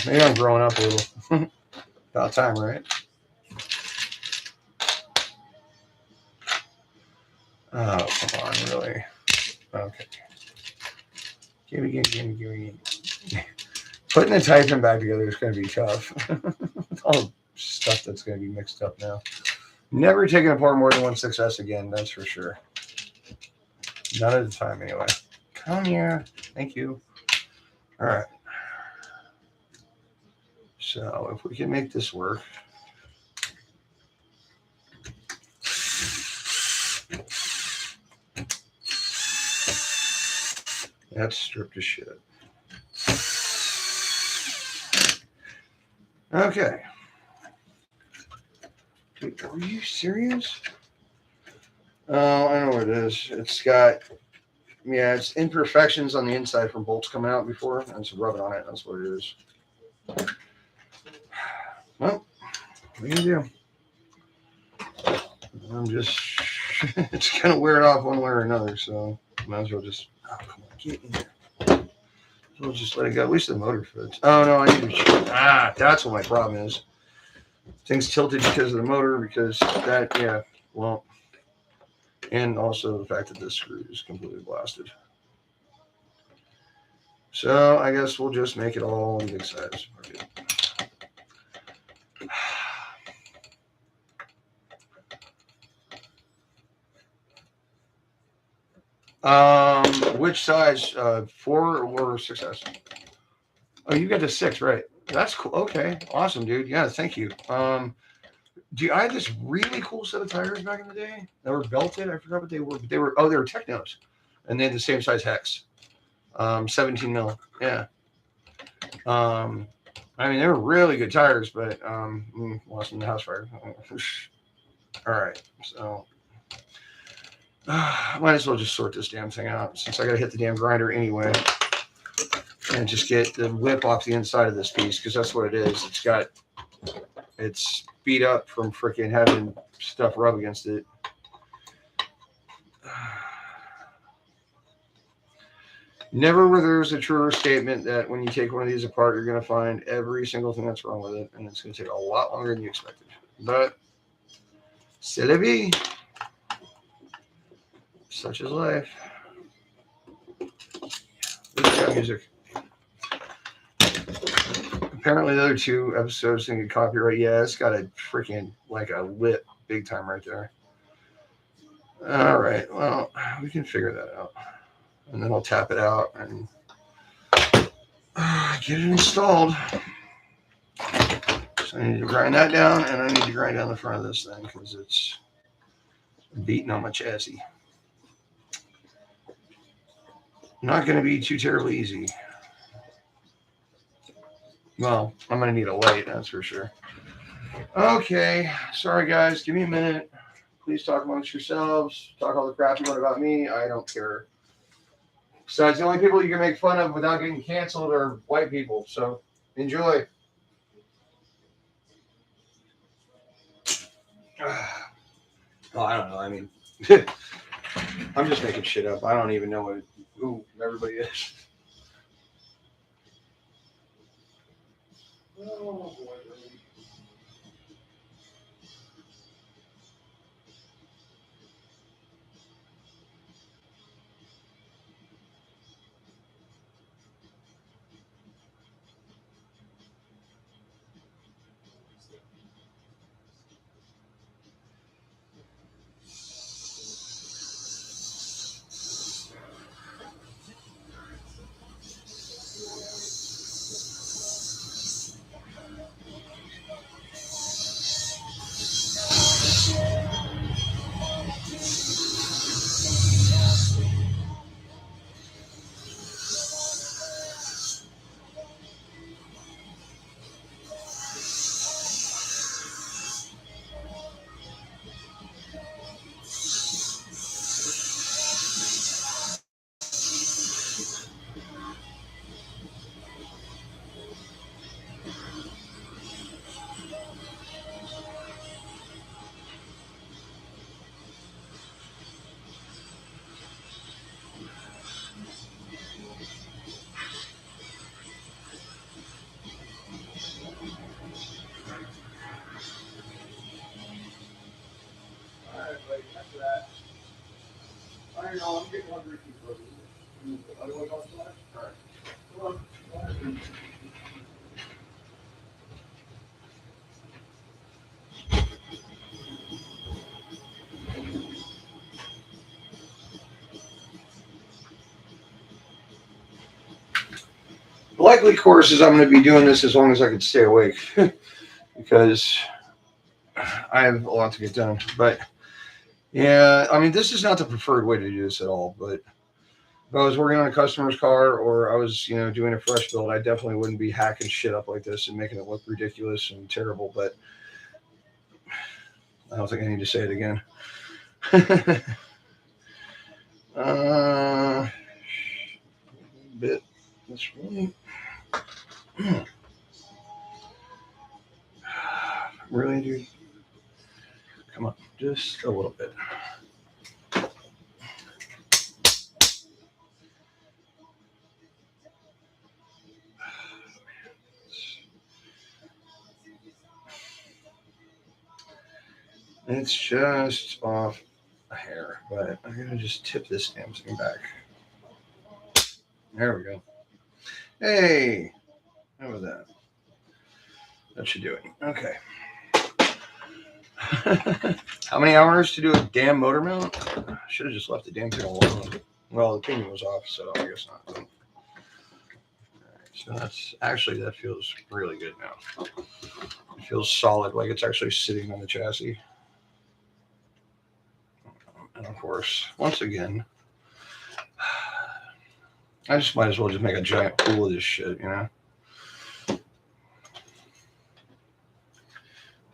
Maybe I'm growing up a little. About time, right? Oh, come on, really? Okay. Give me. Putting the Typhon back together is going to be tough. All the stuff that's going to be mixed up now. Never taking apart more than one 6S again, that's for sure. Not at a time, anyway. Come here. Thank you. All right. So if we can make this work. That's stripped to shit. Okay. Dude, are you serious? Oh, I know what it is. It's got, it's imperfections on the inside from bolts coming out before, and it's rubbing on it. That's what it is. Well, what are you gonna do? I'm just, it's gonna wear it off one way or another, so might as well just, come on, get in there. We'll just let it go. At least the motor fits. Oh no, I need to. That's what my problem is. Things tilted because of the motor, because that, well, and also the fact that this screw is completely blasted. So I guess we'll just make it all in big size. Which size? 4 or 6S? Oh, you got the 6, right? That's cool. Okay, awesome, dude. Yeah, thank you. I had this really cool set of tires back in the day that were belted. I forgot what they were. But they were Technos, and they had the same size hex, 17 mil. Yeah. I mean, they were really good tires, but lost them in the house fire. All right, so might as well just sort this damn thing out since I got to hit the damn grinder anyway, and just get the whip off the inside of this piece, because that's what it is. It's beat up from freaking having stuff rub against it. Never were there's a truer statement that when you take one of these apart, you're going to find every single thing that's wrong with it, and it's going to take a lot longer than you expected. But c'est la vie. Such is life. This got music. Apparently, the other 2 episodes didn't get copyright. Yeah, it's got a freaking like a lip big time right there. All right, well, we can figure that out, and then I'll tap it out and get it installed. So I need to grind that down, and I need to grind down the front of this thing because it's beating on my chassis. Not going to be too terribly easy. Well, I'm going to need a light, that's for sure. Okay, sorry guys, give me a minute. Please talk amongst yourselves. Talk all the crap you want about me. I don't care. Besides, the only people you can make fun of without getting canceled are white people. So enjoy. Oh, I don't know. I mean, I'm just making shit up. I don't even know who everybody is. Oh, boy. I know, I'm getting hungry too, brother. All right. Come on. The likely course is I'm going to be doing this as long as I can stay awake because I have a lot to get done. But yeah, I mean, this is not the preferred way to do this at all. But if I was working on a customer's car or I was, doing a fresh build, I definitely wouldn't be hacking shit up like this and making it look ridiculous and terrible. But I don't think I need to say it again. Bit this way. Really, dude? Come on, just a little bit. It's just off a hair, but I'm gonna just tip this damn thing back. There we go. Hey, how about that? That should do it. Okay. How many hours to do a damn motor mount? Should have just left the damn thing alone. Well, the pinion was off, so I guess not. All right, so that feels really good now. It feels solid, like it's actually sitting on the chassis. And of course, once again, I just might as well just make a giant pool of this shit,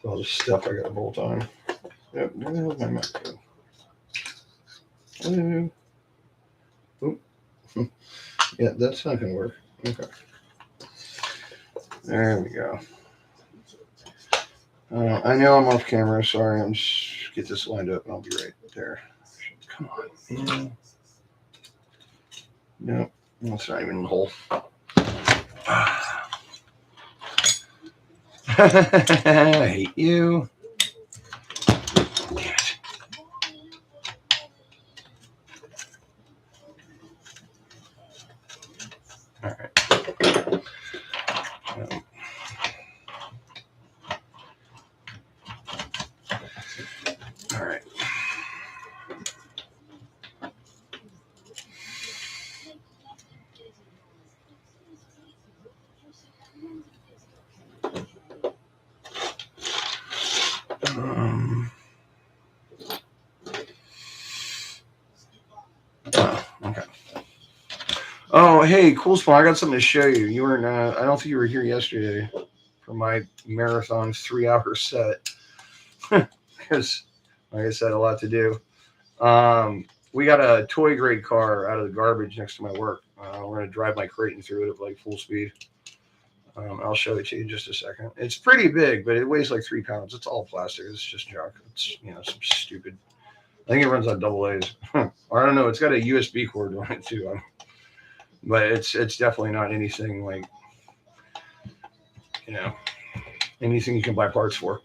All the stuff I got to bolt on. Yep, where the hell's my map go? Oop. Yeah, that's not going to work. Okay. There we go. I know I'm off camera. Sorry, I'm just get this lined up and I'll be right there. Come on. Yeah. No, that's not even in the hole. I hate you. Damn it. All right. Okay. Oh, hey, Cool Spawn, I got something to show you. You weren't. I don't think you were here yesterday for my marathon 3-hour set because, like I said, a lot to do. We got a toy grade car out of the garbage next to my work. We're gonna drive my kraton through it at like full speed. I'll show it to you in just a second. It's pretty big, but it weighs like 3 pounds. It's all plastic. It's just junk. It's some stupid. I think it runs on AA. Or I don't know. It's got a USB cord on it too. But it's definitely not anything like anything you can buy parts for.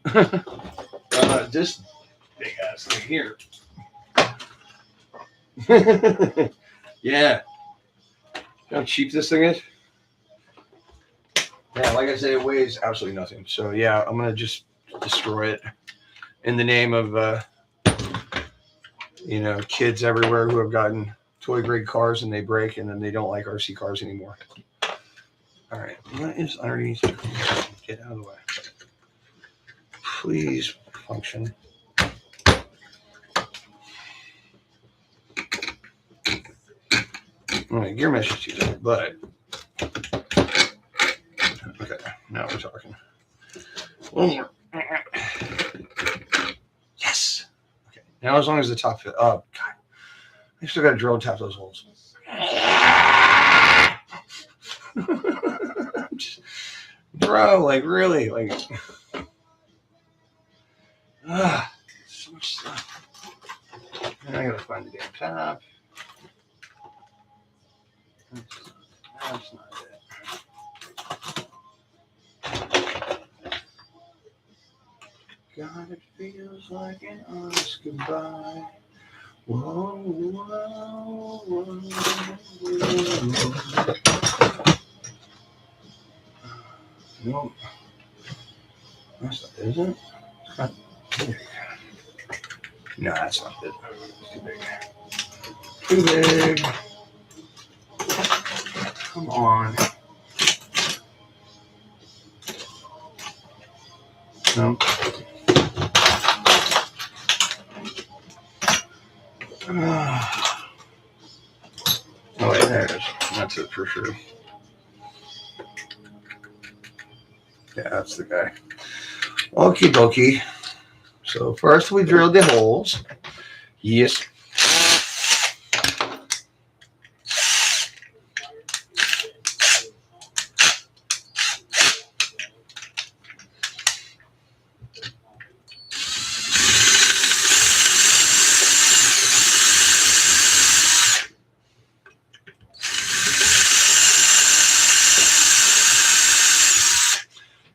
This big ass thing here. Yeah. How cheap this thing is? Yeah, like I said, it weighs absolutely nothing. So yeah, I'm gonna just destroy it in the name of kids everywhere who have gotten toy grade cars and they break and then they don't like RC cars anymore. All right, what is underneath? Get out of the way. Please function. All right, gear mesh is easy, but okay, now we're talking. One more. Yes. Okay. Now, as long as the top fit. Oh God, I still got to drill and tap those holes. Bro, like really, like. So much stuff. And I gotta find the damn tap. That's not it. God, it feels like an honest goodbye. Whoa, whoa, whoa, whoa. Nope. That's not it, is it? Not big. No, that's not it. It's too big. Too big. Come on. No. Oh, wait, there it is. That's it for sure. Yeah, that's the guy. Okie dokie. So first we drilled the holes. Yes.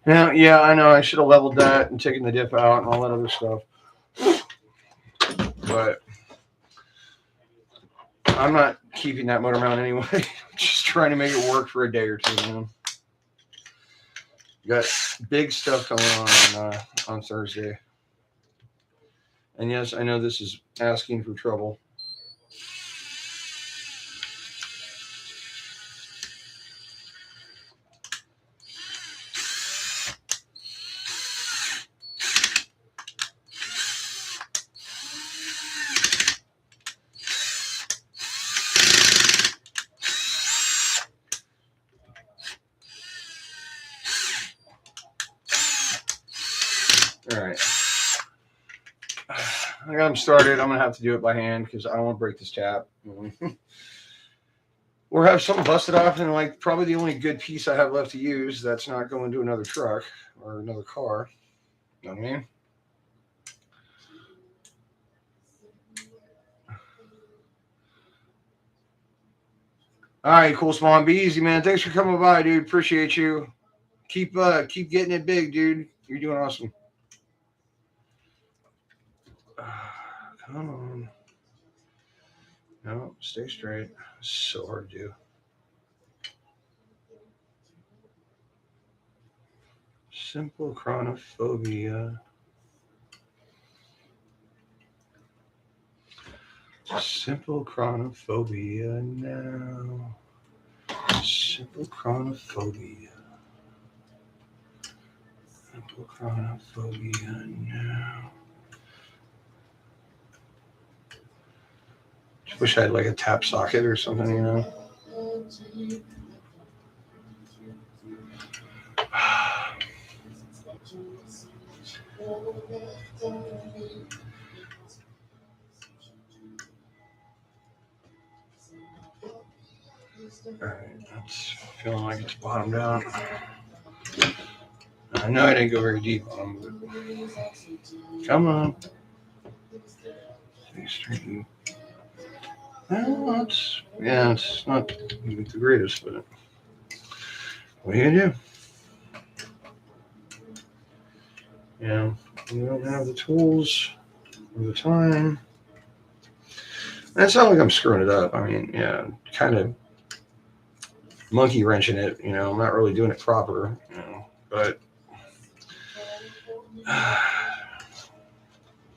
Now, yeah, I know I should have leveled that and taken the dip out and all that other stuff. But I'm not keeping that motor mount anyway. I'm just trying to make it work for a day or two, man. Got big stuff coming on Thursday. And yes, I know this is asking for trouble. All right. I got them started. I'm going to have to do it by hand because I don't want to break this tap. Or have something busted off and like probably the only good piece I have left to use that's not going to another truck or another car. You know what I mean? All right, Cool Spawn. Be easy, man. Thanks for coming by, dude. Appreciate you. Keep getting it big, dude. You're doing awesome. Come on. No, stay straight. It's so hard to do. Simple chronophobia. Simple chronophobia now. Simple chronophobia. now. Just wish I had like a tap socket or something, you know. Alright, that's feeling like it's bottomed out. I know I didn't go very deep on them, but come on. Well, it's not the greatest, but what are you gonna do? Yeah, we don't have the tools or the time. And it's not like I'm screwing it up. I mean, yeah, kind of monkey wrenching it. You know, I'm not really doing it proper. You know, but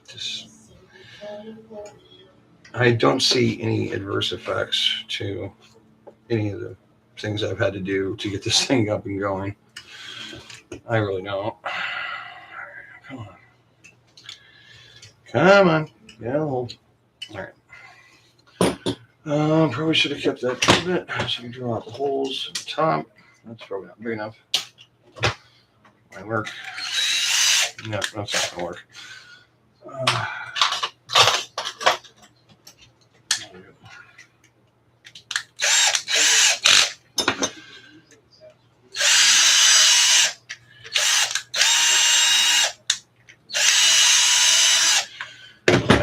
just I don't see any adverse effects to any of the things I've had to do to get this thing up and going. I really don't. Come on. Come on. Yeah. All right. Probably should have kept that pivot so you can draw out the holes at the top. That's probably not big enough. Might work. No, that's not gonna work.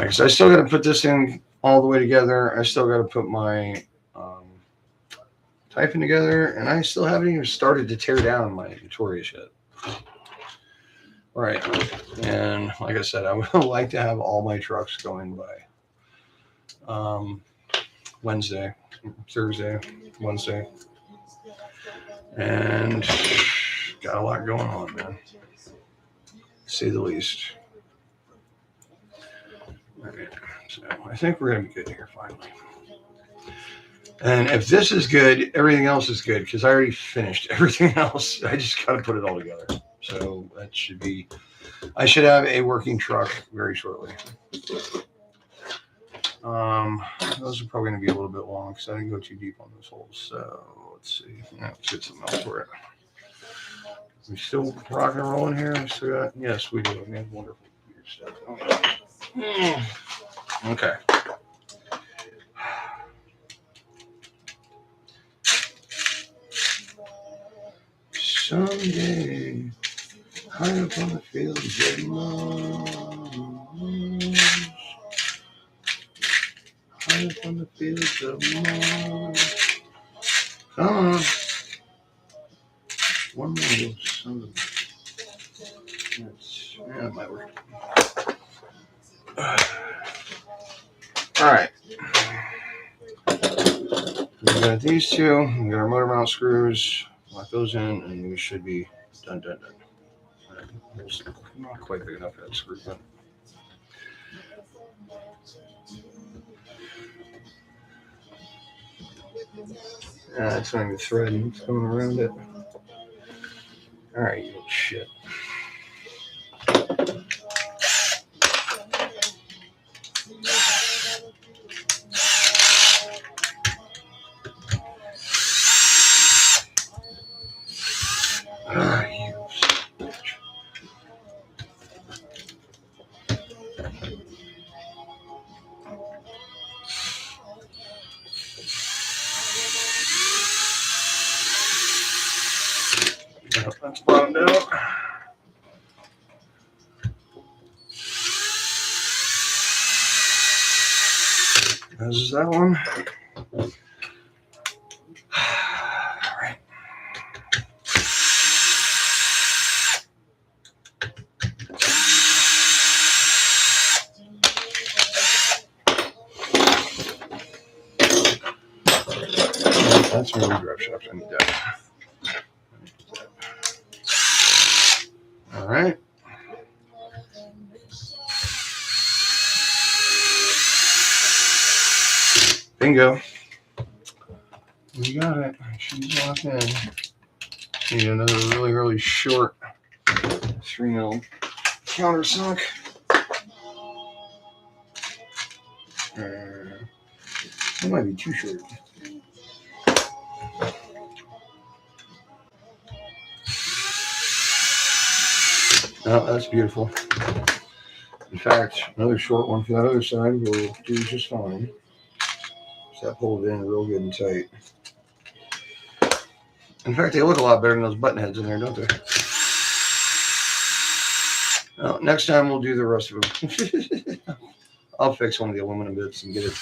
So I still got to put this in all the way together. I still got to put my typhon together, and I still haven't even started to tear down my Notorious yet. All right, and like I said, I would like to have all my trucks going by Wednesday, and got a lot going on, man, to say the least. All right, so I think we're gonna be good here finally. And if this is good, everything else is good because I already finished everything else. I just got to put it all together. So that should be, I should have a working truck very shortly. Those are probably going to be a little bit long because I didn't go too deep on those holes. So let's see. Let's get something else for it. We still rocking and rolling here? We still got, yes, we do. We have wonderful computer stuff. Oh, okay. Someday, high up on the fields of Mars, high up on the fields of Mars. Come on. One more of those sons of yeah, that might work. All right. We got these two. We got our motor mount screws. Lock those in, and we should be done. Not quite big enough for that screw, but it's not even thread. It's going around it. All right, you little shit. That's bottomed out. As is that one. All right. That's my redraft shaft. I need that. All right. Bingo. We got it. She's locked in. Need another really, really short 3mm countersunk. That might be too short. Oh, that's beautiful. In fact, another short one for that other side will do just fine. So that pulled in real good and tight. In fact, they look a lot better than those button heads in there, don't they? Well, next time we'll do the rest of them. I'll fix one of the aluminum bits and get it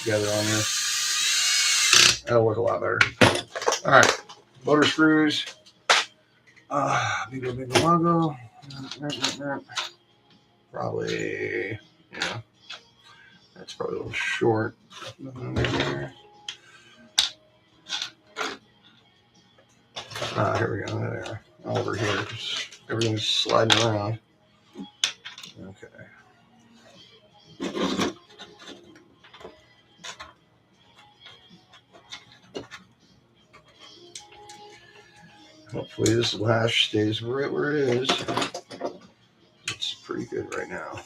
together on there. That'll look a lot better. All right, motor screws. Big logo. Probably, yeah. That's probably a little short. Nothing there. Here we go. There. Over here. Everything's sliding around. Okay. Hopefully this lash stays right where it is. It's pretty good right now.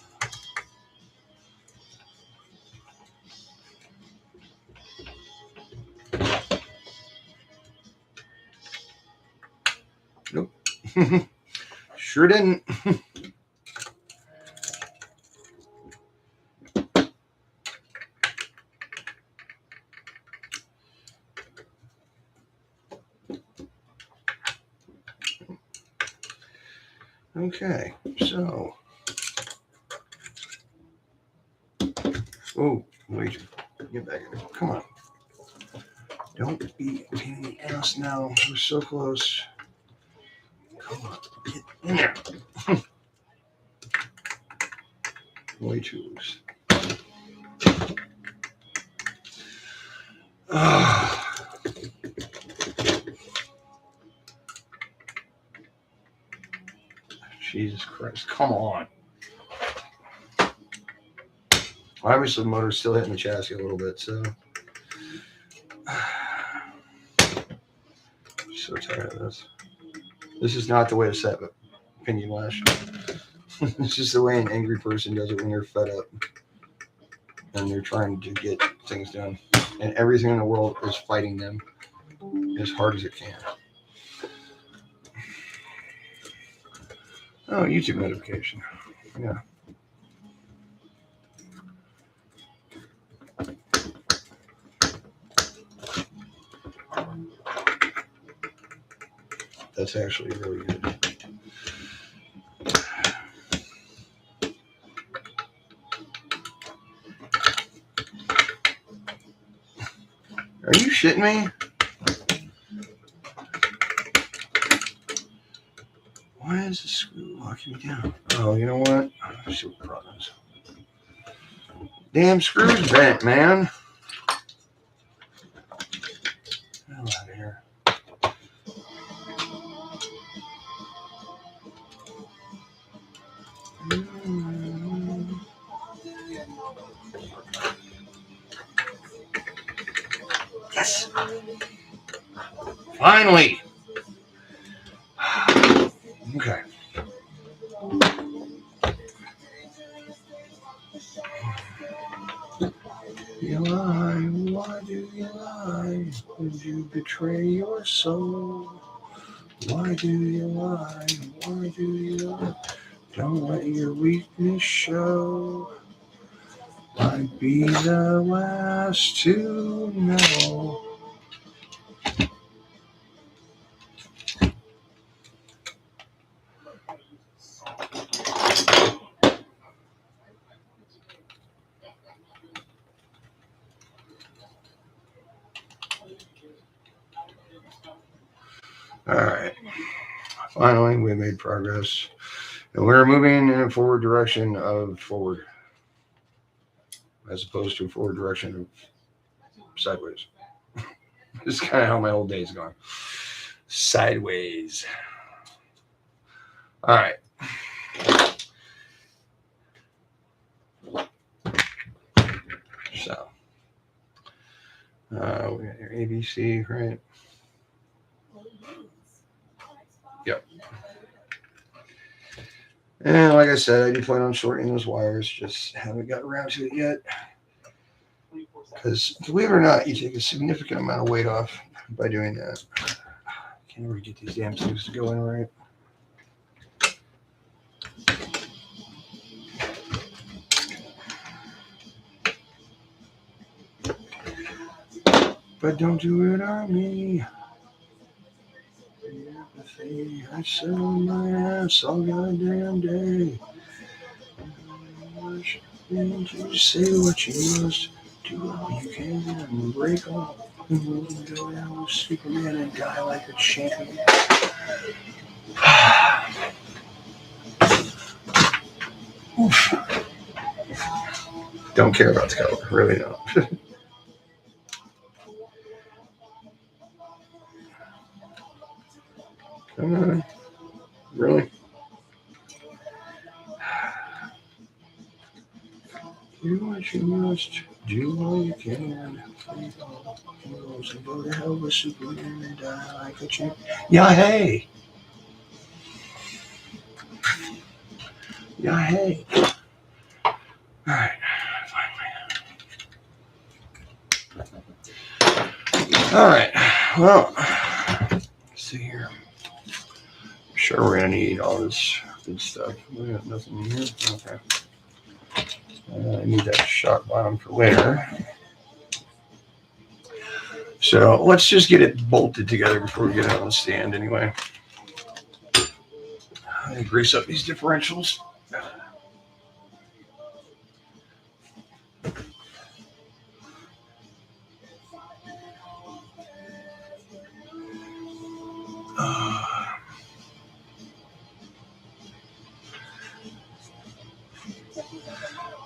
Nope. Sure didn't. Okay, so. Oh, wait. Get back here. Come on. Don't be a pain in the ass now. We're so close. Come on. Get in there. Way too loose. Jesus Christ. Come on. Obviously, the motor's still hitting the chassis a little bit, so. So tired of this. This is not the way to set a pinion lash. It's just the way an angry person does it when they're fed up and they're trying to get things done. And everything in the world is fighting them as hard as it can. Oh, YouTube notification. Yeah. That's actually really good. Are you shitting me? Why is the screw locking me down? Oh, you know what? Let's see what the problem is. Damn screw's bent, man. Hell out of here. Yes. Finally. Okay. You lie, why do you lie? Would you betray your soul? Why do you lie? Why do you lie? Don't let your weakness show. I'd be the last to know. All right. Finally, we made progress. And we're moving in a forward direction of forward, as opposed to a forward direction of sideways. This is kind of how my whole day's gone. Sideways. All right. So, we got your ABC, right? Yep. And like I said, I do plan on shortening those wires. Just haven't got around to it yet. Because believe it or not, you take a significant amount of weight off by doing that. Can't ever get these damn things to go in right. But don't do it on me. I sit on my ass all goddamn day. You say what you must, do all you can, and break all. Go down with Superman and die like a champion. Don't care about the color, really don't. Come on, really? Do what you must, do all you can. And go to hell with Superman and die like a champion. Yeah, hey. Yeah, hey. All right, finally. All right, well, let's see here. I'm sure we're gonna need all this good stuff. We got nothing in here. Okay. I need that shock bottom for later. So let's just get it bolted together before we get it on the stand anyway. I grease up these differentials.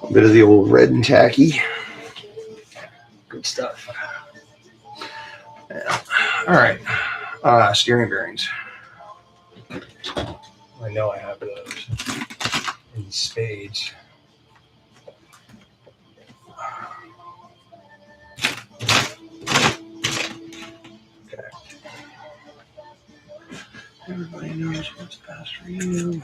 A bit of the old red and tacky. Good stuff. Yeah. All right. Steering bearings. I know I have those. These spades. Okay. Everybody knows what's best for you.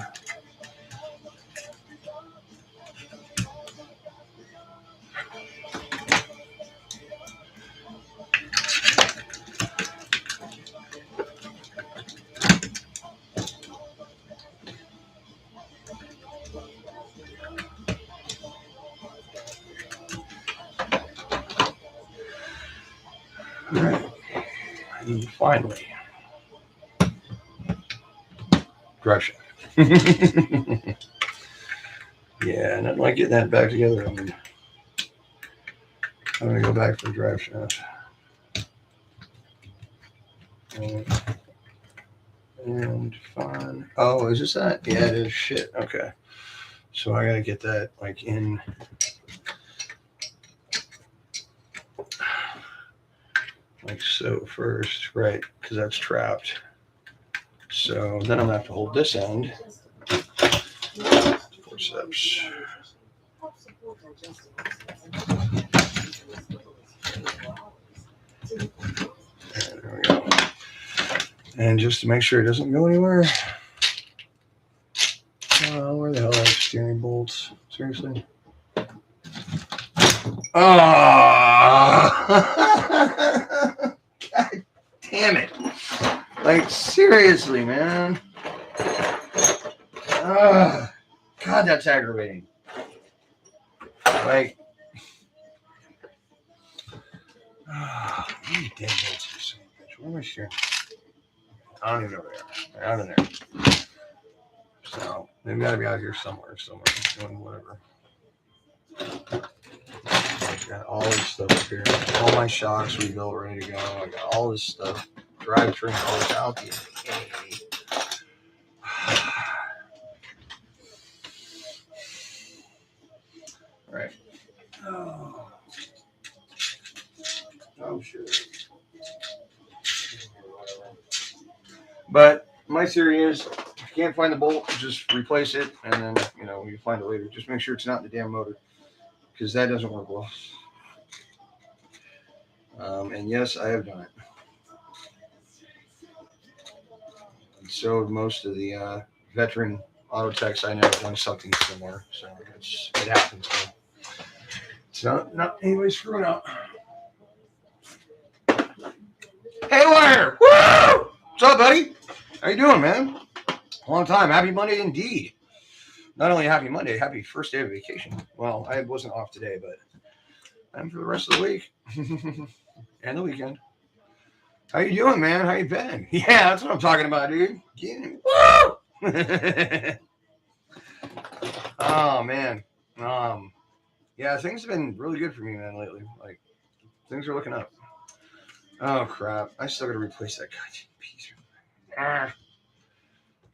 All right. And finally, drive shaft. Yeah, nothing like getting that back together. I'm gonna go back for drive shaft. And fine. Oh, is this that? Yeah, it is. Shit. Okay. So I gotta get that like in. Like so first, right? Because that's trapped. So then I'm gonna have to hold this end. Forceps. And there we go. And just to make sure it doesn't go anywhere. Where the hell are the steering bolts? Seriously? Oh! God damn it. Like, seriously, man. God, that's aggravating. Like, you damn bolts. Where am I steering? I don't even know where they are. They're out in there. So, they've got to be out here somewhere, doing whatever. I got all this stuff up here. All my shocks rebuilt, ready to go. I got all this stuff. Drivetrain all out the All right. Oh, sure. But my theory is, if you can't find the bolt, just replace it, and then you find it later. Just make sure it's not in the damn motor, because that doesn't work well. And yes, I have done it. And so have most of the veteran auto text, I know, done something similar. So it happens. It's not anybody's screwing up. Hey, Wire! Woo! What's up, buddy? How you doing, man? Long time. Happy Monday indeed. Not only happy Monday, happy first day of vacation. Well, I wasn't off today, but I'm for the rest of the week and the weekend. How you doing, man? How you been? Yeah, that's what I'm talking about, dude. Woo! Oh man. Yeah, things have been really good for me, man, lately. Like, things are looking up. Oh crap! I still gotta replace that goddamn piece.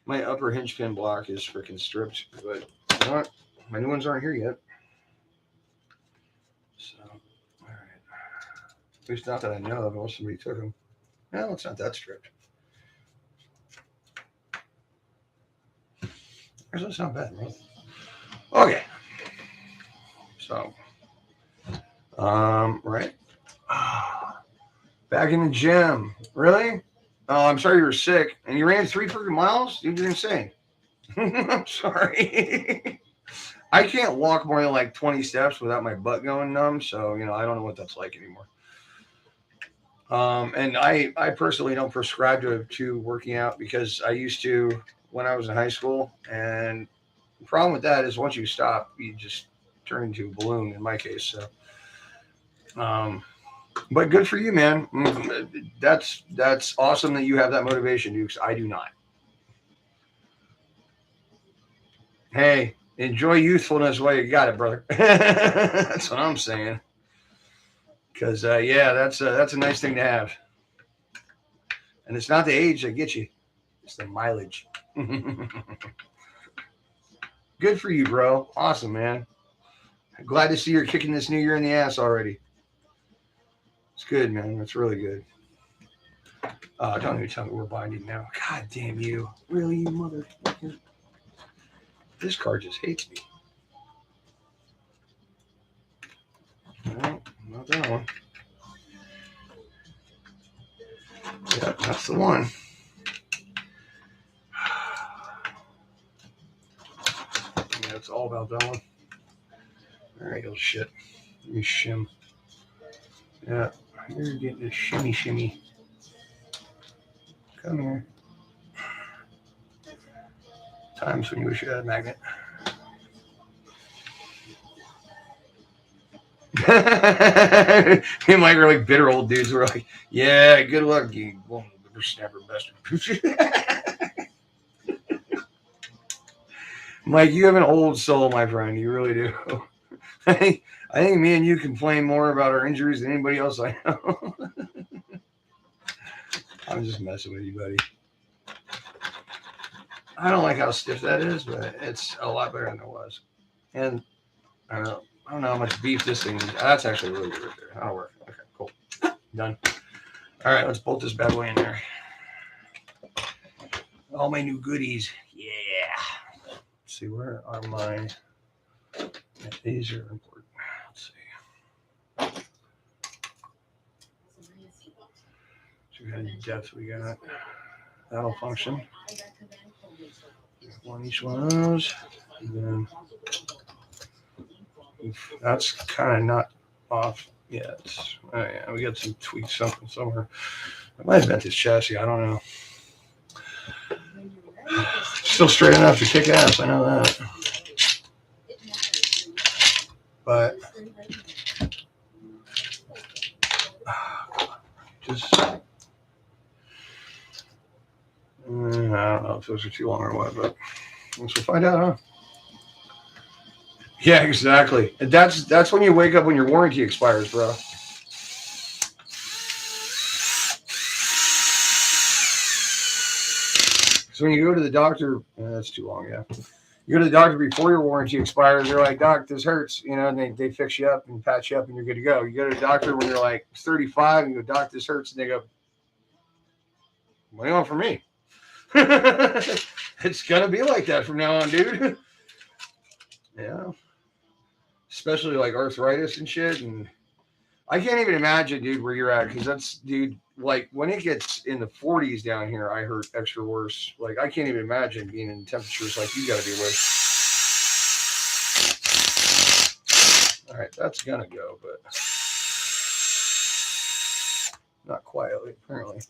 My upper hinge pin block is freaking stripped, but you know what? My new ones aren't here yet. So, all right. At least not that I know of, unless somebody took them. No, it's not that stripped. That's not bad, right? Okay. So, right. Back in the gym. Really? Oh, I'm sorry you were sick. And you ran 3 freaking miles? You're insane. I'm sorry. I can't walk more than like 20 steps without my butt going numb. So, I don't know what that's like anymore. And I personally don't prescribe to working out because I used to when I was in high school. And the problem with that is once you stop, you just turn into a balloon in my case. So, but good for you, man. That's awesome that you have that motivation, dude, because I do not. Hey, enjoy youthfulness while you got it, brother. That's what I'm saying. Because, yeah, that's a nice thing to have. And it's not the age that gets you. It's the mileage. Good for you, bro. Awesome, man. Glad to see you're kicking this new year in the ass already. It's good, man. That's really good. Don't even tell me we're binding now. God damn you. Really, you motherfucker. This card just hates me. No, not that one. Yep, that's the one. Yeah, it's all about that one. All right, little shit. Let me shim. Yeah, you're getting this shimmy. Come here. Times when you wish you had a magnet. Me and Mike are like bitter old dudes. We're like, yeah, good luck, you whippersnapper bastard. Mike, you have an old soul, my friend. You really do. I think me and you complain more about our injuries than anybody else I know. I'm just messing with you, buddy. I don't like how stiff that is, but it's a lot better than it was. And I don't know how much beef this thing is. That's actually really good right there. That'll work. Okay, cool. Done. All right, let's bolt this bad boy in there. All my new goodies. Yeah. Let's see, where are my... These are important. Let's see. So we got any depth we got. That'll function. One each one of those. And then that's kind of not off yet. Oh yeah, we got some tweaks somewhere. I might have bent this chassis. I don't know. Still straight enough to kick ass. I know that. But just I don't know if those are too long or what, but we'll find out, huh? Yeah, exactly. And that's when you wake up when your warranty expires, bro. So when you go to the doctor, that's too long, yeah. You go to the doctor before your warranty expires, they're like, Doc, this hurts, and they fix you up and patch you up and you're good to go. You go to the doctor when you're like 35 and you go, Doc, this hurts, and they go, what do you want from me? It's gonna be like that from now on, dude. Yeah. Especially like arthritis and shit. And I can't even imagine, dude, where you're at, because that's, dude, like when it gets in the 40s down here, I hurt extra worse. Like I can't even imagine being in temperatures like you got to be with. All right, that's gonna go, but not quietly apparently.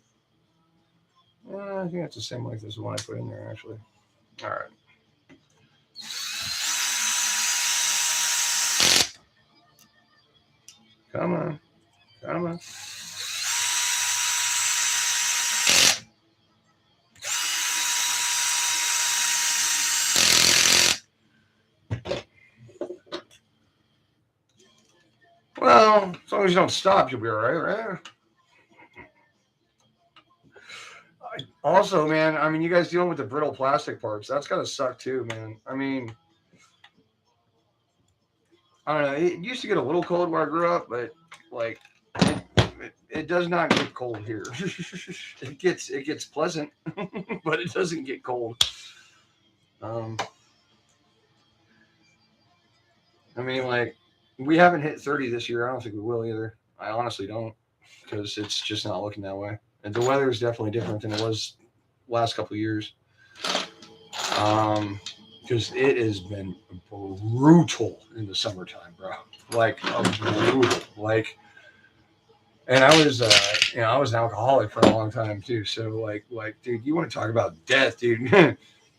I think that's the same length as the one I put in there actually. All right. Come on. Come on. Well, as long as you don't stop, you'll be all right, right? Also, man, I mean, you guys dealing with the brittle plastic parts. That's gotta suck too, man. I mean, I don't know. It used to get a little cold where I grew up, but like, it does not get cold here. it gets pleasant, but it doesn't get cold. Um, I mean, like, we haven't hit 30 this year. I don't think we will either. I honestly don't, because it's just not looking that way. And the weather is definitely different than it was last couple of years. Because it has been brutal in the summertime, bro. Like brutal. Like, and I was, I was an alcoholic for a long time too. So like, dude, you want to talk about death, dude?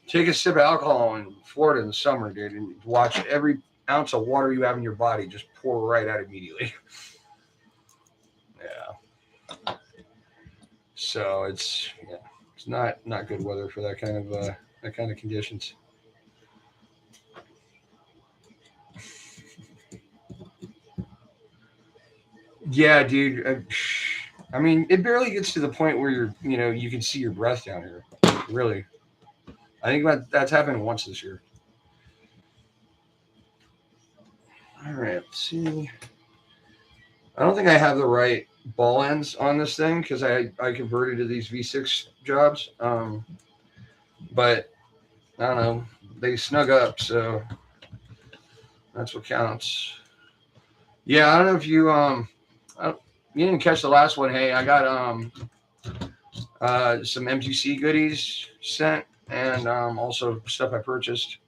Take a sip of alcohol in Florida in the summer, dude, and watch every ounce of water you have in your body just pour right out immediately. Yeah. So it's not good weather for that kind of conditions. Yeah, dude. I mean, it barely gets to the point where you can see your breath down here. Really, I think that's happened once this year. All right, let's see. I don't think I have the right ball ends on this thing because I converted to these V6 jobs. But I don't know. They snug up, so that's what counts. Yeah, I don't know if you didn't catch the last one. Hey, I got some MGC goodies sent and also stuff I purchased.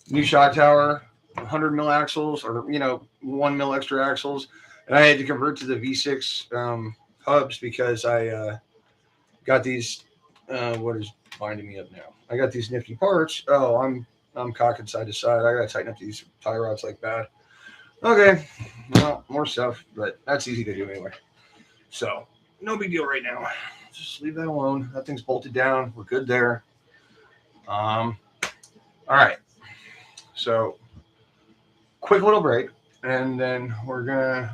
New shock tower, 100 mil axles, or 1 mil extra axles, and I had to convert to the V6 hubs because I got these. What is binding me up now? I got these nifty parts. Oh, I'm cocking side to side. I gotta tighten up these tie rods like bad. Okay, well, more stuff, but that's easy to do anyway. So no big deal right now. Just leave that alone. That thing's bolted down. We're good there. All right. So quick little break, and then I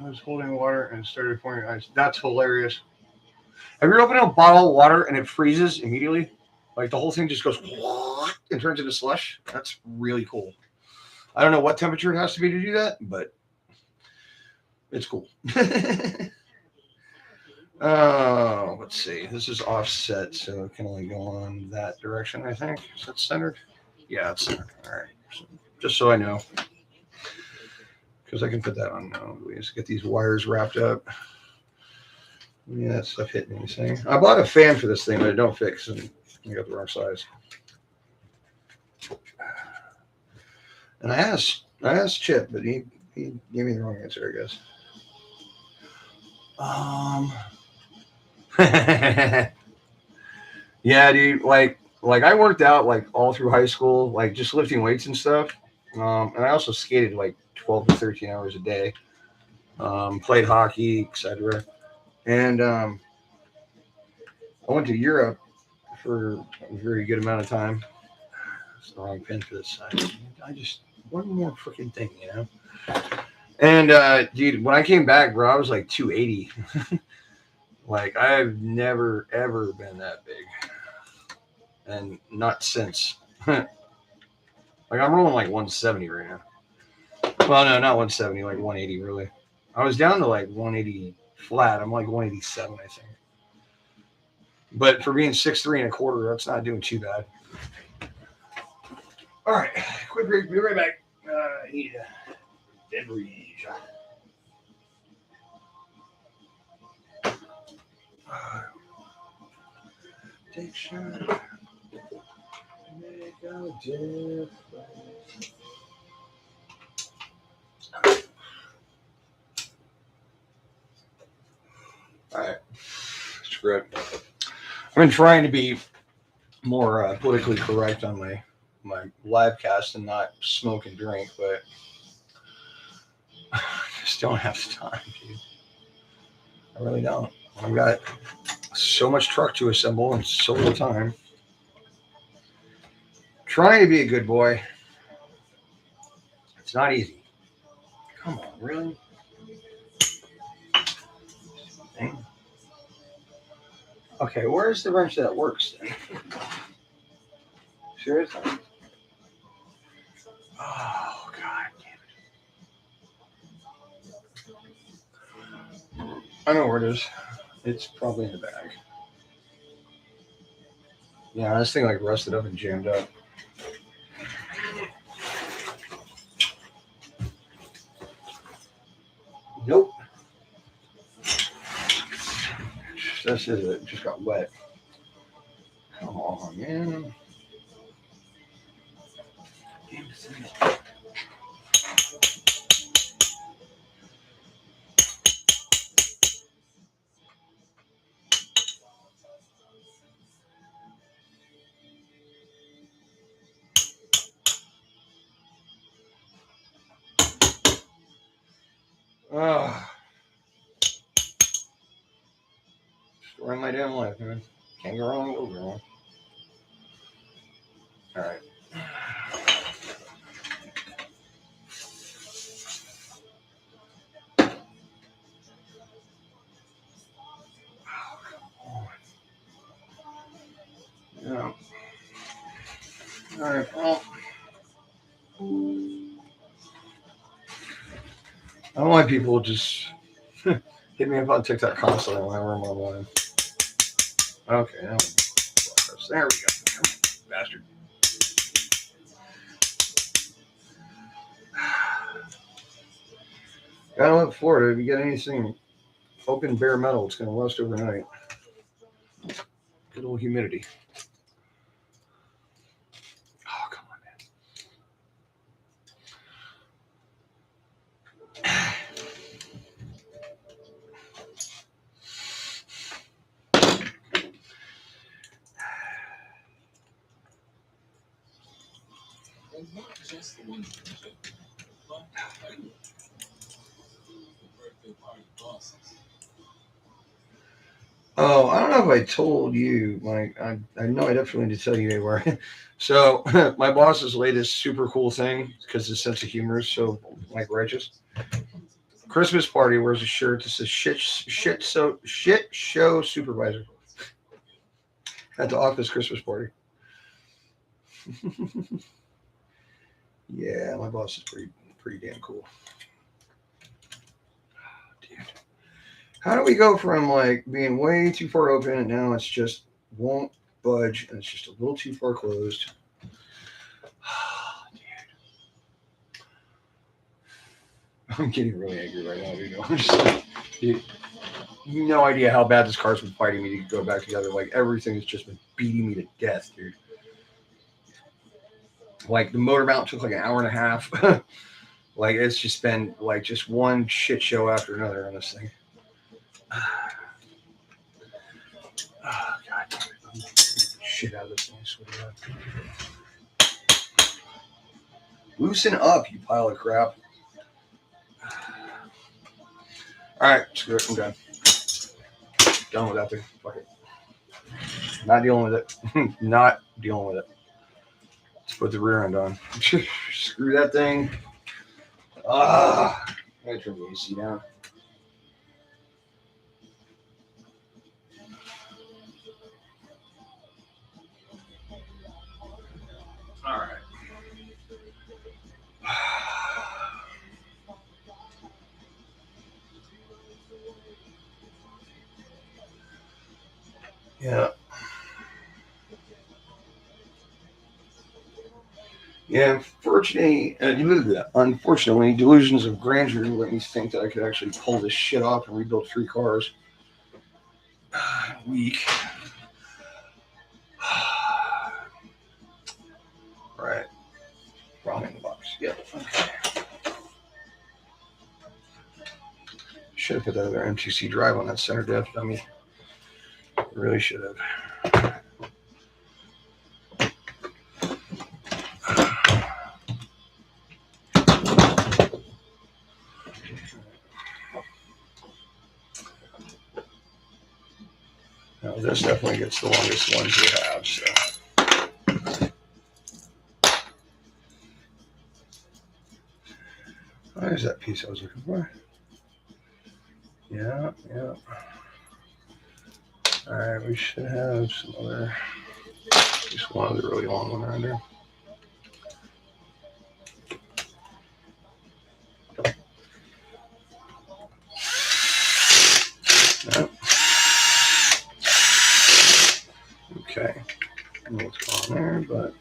was holding water and started pouring ice. That's hilarious. Have you ever opened a bottle of water and it freezes immediately? Like the whole thing just goes and turns into slush? That's really cool. I don't know what temperature it has to be to do that, but it's cool. Let's see. This is offset, so it can only go on that direction, I think. Is that centered? Yeah, it's centered. All right. So, just so I know. Because I can put that on now. We just get these wires wrapped up. Yeah, that stuff hitting anything. I bought a fan for this thing, but it don't fix, and I got the wrong size. And I asked Chip, but he gave me the wrong answer, I guess. Yeah, dude. Like I worked out like all through high school, like just lifting weights and stuff. And I also skated like 12 to 13 hours a day. Played hockey, etc. And I went to Europe for a very good amount of time. It's the wrong pin for this side. I just one more freaking thing, And dude, when I came back, bro, I was like 280. Like I've never ever been that big, and not since. Like I'm rolling like 170 right now. Well, no, not 170, like 180 really. I was down to like 180 flat. I'm like 187, I think. But for being 6'3 1/4, that's not doing too bad. All right, quick break. Be right back. I need a dead breeze. Addiction make a difference. All right, screw it. I've been trying to be more politically correct on my live cast and not smoke and drink, but I just don't have the time, dude. I really don't. I've got so much truck to assemble and so little time. Trying to be a good boy. It's not easy. Come on, really? Dang. Okay, where's the wrench that works then? Seriously? Oh, God damn it. I know where it is. It's probably in the bag. Yeah, this thing like rusted up and jammed up. Nope. This is it. Just got wet. Come on, man. Damn it. Story of my damn life, man. Can't go wrong, go wrong. All right. Yeah. All right. Well, I don't like people just hit me up on TikTok constantly whenever I'm online. Okay, now there we go. Bastard. Gotta live in Florida. If you get anything open bare metal, it's gonna rust overnight. Good old humidity. Oh, come on, Oh, I don't know if I told you, Mike. I know I definitely need to tell you they were. So my boss's latest super cool thing, because his sense of humor is so like righteous. Christmas party wears a shirt that says shit show supervisor at the office Christmas party. Yeah, my boss is pretty damn cool. Oh, dude. How do we go from like being way too far open and now it's just won't budge and it's just a little too far closed? Oh, dude. I'm getting really angry right now, dude. I'm just like, dude, no idea how bad this car's been fighting me to go back together. Like everything has just been beating me to death, dude. Like the motor mount took like an hour and a half. Like it's just been like just one shit show after another on this thing. Oh, God damn it. I'm shit out of this thing, I swear to God. Loosen up, you pile of crap. Alright, screw it, I'm done. Done with that thing. Fuck it. Not dealing with it. Not dealing with it. Let's put the rear end on. Screw that thing. I gotta turn the AC down. All right. Yeah. Yeah, unfortunately, delusions of grandeur let me think that I could actually pull this shit off and rebuild 3 cars. week. Right. Wrong in the box. Yep. Okay. Should have put that other MTC drive on that center depth dummy. Really should have. Now this definitely gets the longest ones we have. So. There's that piece I was looking for. Yeah, yeah. All right, we should have some other, just one other really long one around here. Yep. Okay. I don't know what's going on there, but.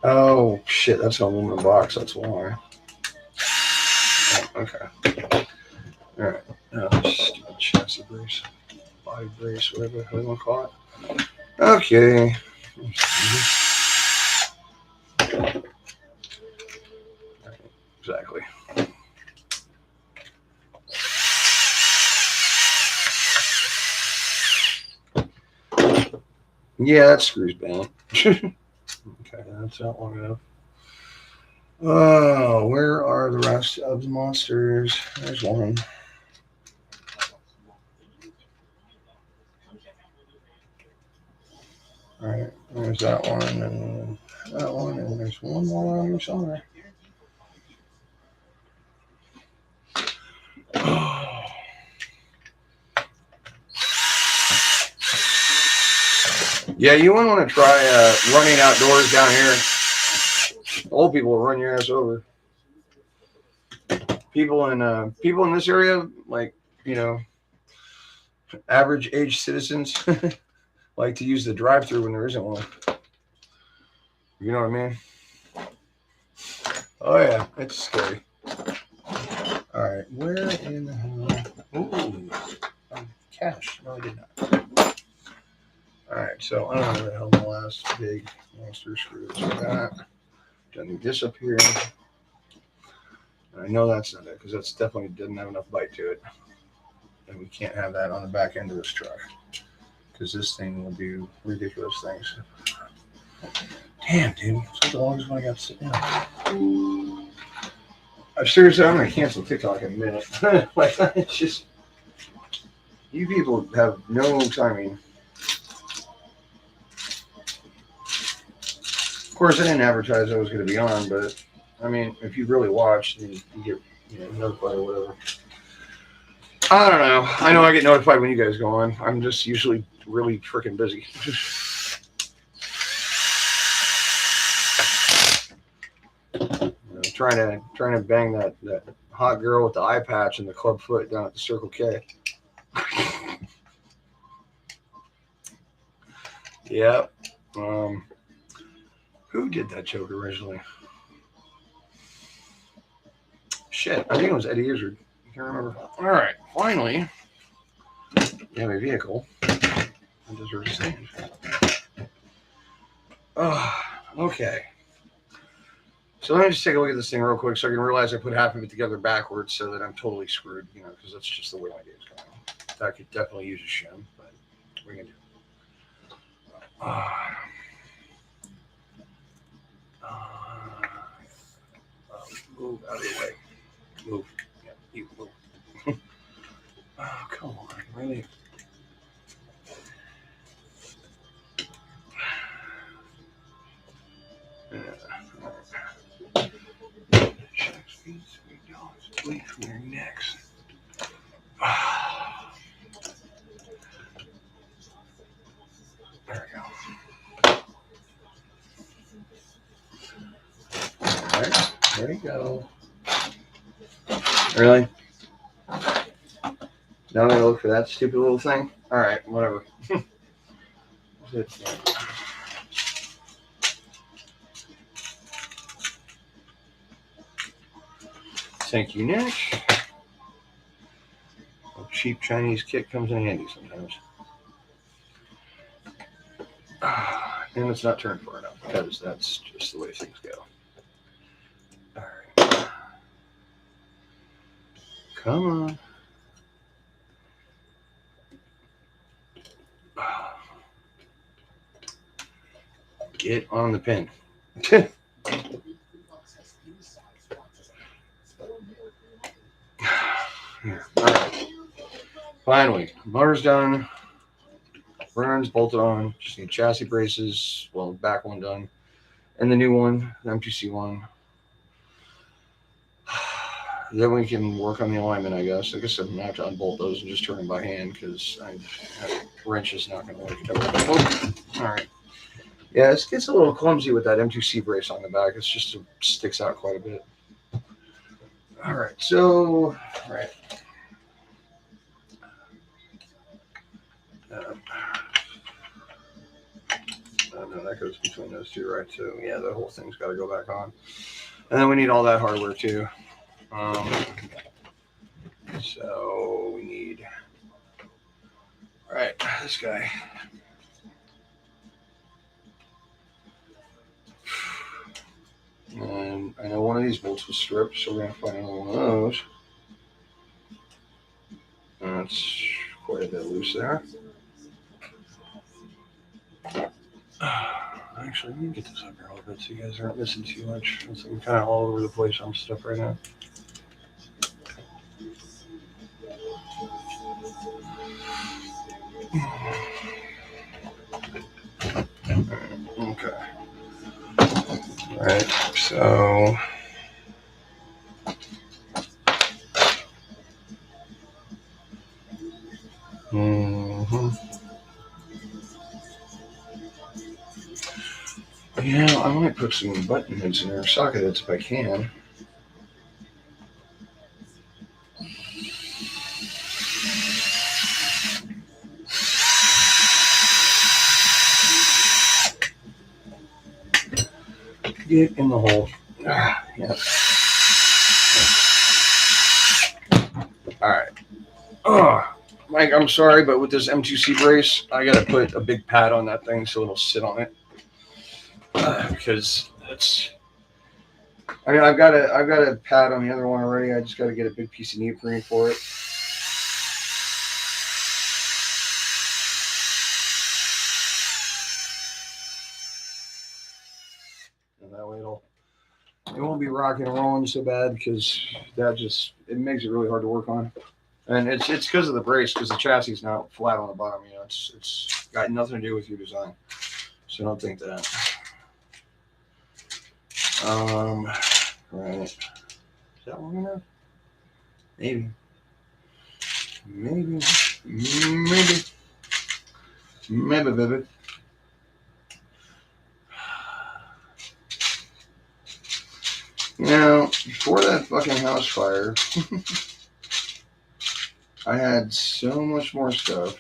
Oh, shit, that's an aluminum box. That's why. Oh, okay. All right. Stupid chassis brace, body brace, whatever the hell you want to call it. Okay. Exactly. Yeah, that screw's bent. Okay, that's out long enough. Oh, where are the rest of the monsters? There's one. All right, there's that one, and that one, and there's one more on each side. Yeah, you wouldn't want to try running outdoors down here. Old people will run your ass over. People in this area, like, you know, average age citizens, like to use the drive-through when there isn't one. You know what I mean? Oh yeah, it's scary. All right, where in the hell? Ooh, cash. No, I did not. All right, so I don't know where the hell the last big monster screw is for that. Don't need this up here. And I know that's not it because that's definitely didn't have enough bite to it. And we can't have that on the back end of this truck because this thing will do ridiculous things. Damn, dude. It's the longest one I got to sit down. I'm seriously, I'm going to cancel TikTok in a minute. Like, it's just, you people have no timing. Of course, I didn't advertise I was going to be on, but I mean, if you really watch, then you get, you know, notified or whatever. I don't know. I know I get notified when you guys go on. I'm just usually really freaking busy. Trying to bang that hot girl with the eye patch and the club foot down at the Circle K. Yep. Who did that joke originally? Shit, I think it was Eddie Izzard. I can't remember. All right, finally, we have a vehicle that deserves a stand. Oh, okay. So let me just take a look at this thing real quick so I can realize I put half of it together backwards so that I'm totally screwed, you know, because that's just the way my day's going. That could definitely use a shim, but what are you going to do? Move out of the way. Move. Yeah, you move. Oh, come on. Really? Checks these $3 away from your necks. There we go. All right, there you go. Really? Now I'm gonna look for that stupid little thing? All right, whatever. Thank you, Nick. cheap Chinese kit comes in handy sometimes. And it's not turned far enough because that's just the way things go. All right. Come on. Get on the pin. Here. All right. Finally, motor's done. Burns bolted on. Just need chassis braces. Well, back one done. And the new one, the M2C one. Then we can work on the alignment, I guess. I guess I'm going to have to unbolt those and just turn them by hand because a wrench is not going to work. All right. Yeah, it gets a little clumsy with that M2C brace on the back. It's just, it sticks out quite a bit. All right. So, all right. No, that goes between those two, right? So, yeah, the whole thing's got to go back on. And then we need all that hardware, too. So we need, all right, this guy. And I know one of these bolts was stripped, so we're going to find another one of those. That's quite a bit loose there. Actually, let me get this up here a little bit so you guys aren't missing too much. I'm kind of all over the place on stuff right now. Okay. All right, so yeah, I might put some button heads in there, socket heads if I can. Get in the hole. Yep. All right. Mike, I'm sorry, but with this M2C brace, I got to put a big pad on that thing so it'll sit on it. Because it's, I mean, I've got a pad on the other one already. I just got to get a big piece of neoprene for it. And that way it won't be rocking and rolling so bad because it makes it really hard to work on. And it's because of the brace, because the chassis is not flat on the bottom. You know, it's got nothing to do with your design. So don't think that. Right. Is that long enough? Maybe. Maybe, baby. You know, before that fucking house fire, I had so much more stuff.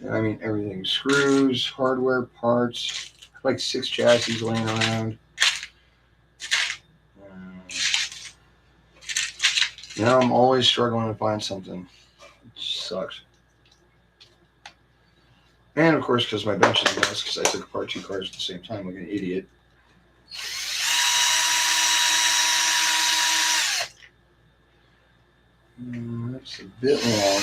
I mean, everything. Screws, hardware, parts, like 6 chassis laying around. Now I'm always struggling to find something. It sucks. And of course, because my bench is a mess, because I took apart 2 cars at the same time like an idiot. That's a bit long.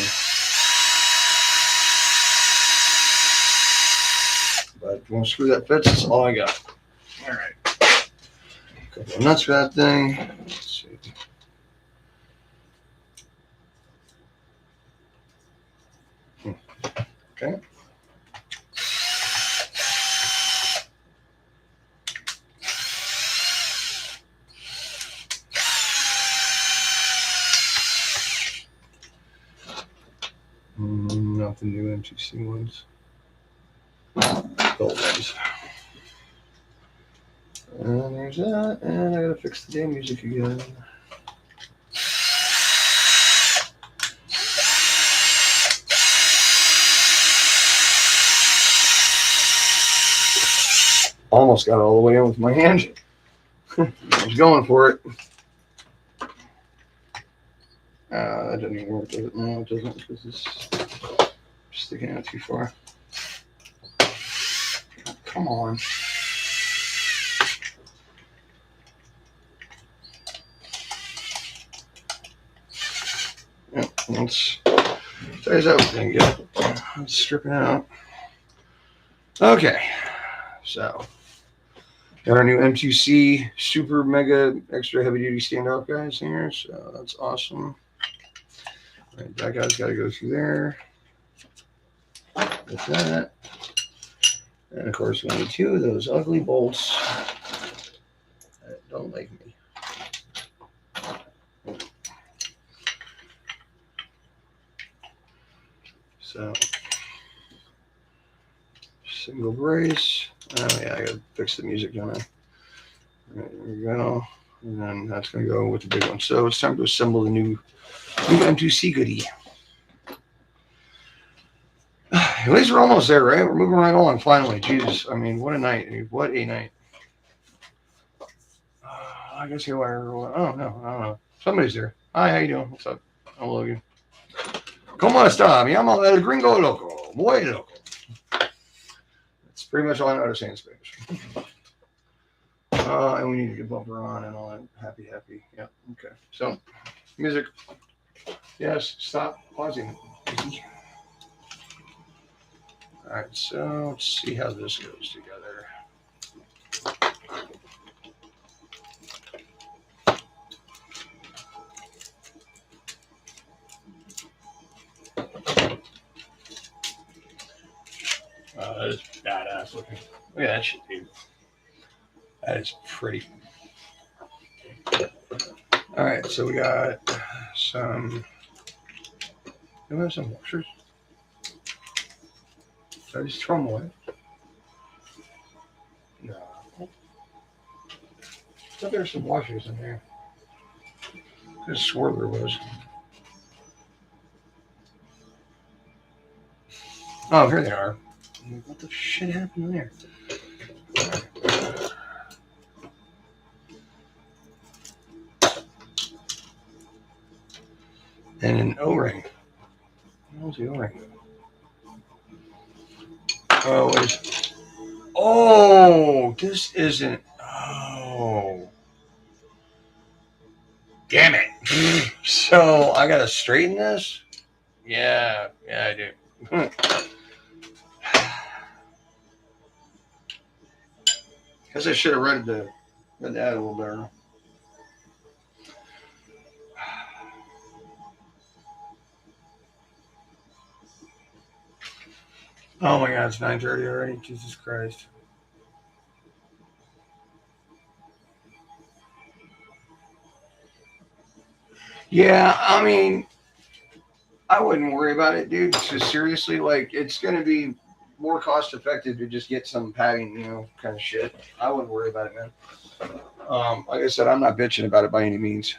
But if you want to screw that fits, that's all I got. All right. A couple of nuts for that thing. Let's see. Okay. Not the new M2C ones. The old ones. And there's that. And I gotta fix the damn music again. Almost got it all the way in with my hand. I was going for it. That doesn't even work, does it? No, it doesn't, because it's sticking out too far. Come on. Yep, let's there's that thing. Good. Let's strip it out. Okay, so got our new M2C super mega extra heavy duty standout guys here, so that's awesome. Right, that guy's got to go through there. That's that. And of course, we need two of those ugly bolts that don't like me. So, single brace. Oh, yeah, I gotta fix the music, don't I? Right, there we go. And then that's gonna go with the big one. So it's time to assemble the new M2C goodie. At least we're almost there, right? We're moving right along finally. Jesus, I mean, what a night. What a night. I guess here I oh, no, I don't know. Somebody's there. Hi, how you doing? What's up? I'm Logan. ¿Cómo está? Me llamo el gringo loco. Muy loco. That's pretty much all I know how to say in Spanish. And we need to get bumper on and all that. Happy. Yeah, okay. So, music. Yes, stop pausing. All right, so let's see how this goes together. That is badass looking. Look at that shit, dude. That is pretty. All right, so we got some. Do we have some washers? Did I just throw them away? No. I thought there were some washers in there. I could have swore there was. Oh, here they are. What the shit happened there? And an O-ring. Where's the O-ring? Oh, wait. Oh, this isn't. Oh. Damn it. So I gotta straighten this? Yeah, I do. Guess I should have read that a little better. Oh my God, it's 9:30 already. Jesus Christ. Yeah, I mean, I wouldn't worry about it, dude. Because seriously, like, it's going to be more cost effective to just get some padding, kind of shit. I wouldn't worry about it, man. Like I said, I'm not bitching about it by any means.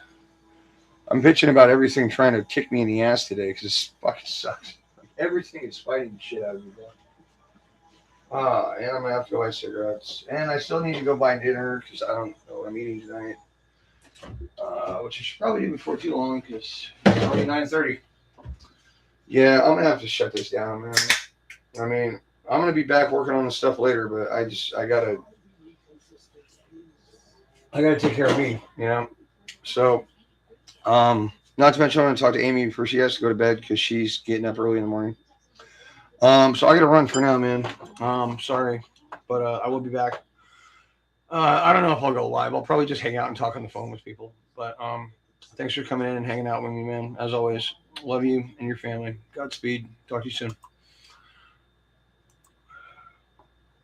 I'm bitching about everything trying to kick me in the ass today because it fucking sucks. Like, everything is fighting the shit out of me, bro. And I'm gonna have to go buy cigarettes, and I still need to go buy dinner because I don't know what I'm eating tonight. Which I should probably do before too long because it's only 9:30. Yeah, I'm gonna have to shut this down, man. I mean, I'm gonna be back working on the stuff later, but I gotta take care of me, So, not to mention I'm gonna talk to Amy before she has to go to bed because she's getting up early in the morning. So I gotta run for now, man. Sorry, but I will be back. I don't know if I'll go live. I'll probably just hang out and talk on the phone with people. But thanks for coming in and hanging out with me, man. As always, love you and your family. Godspeed. Talk to you soon.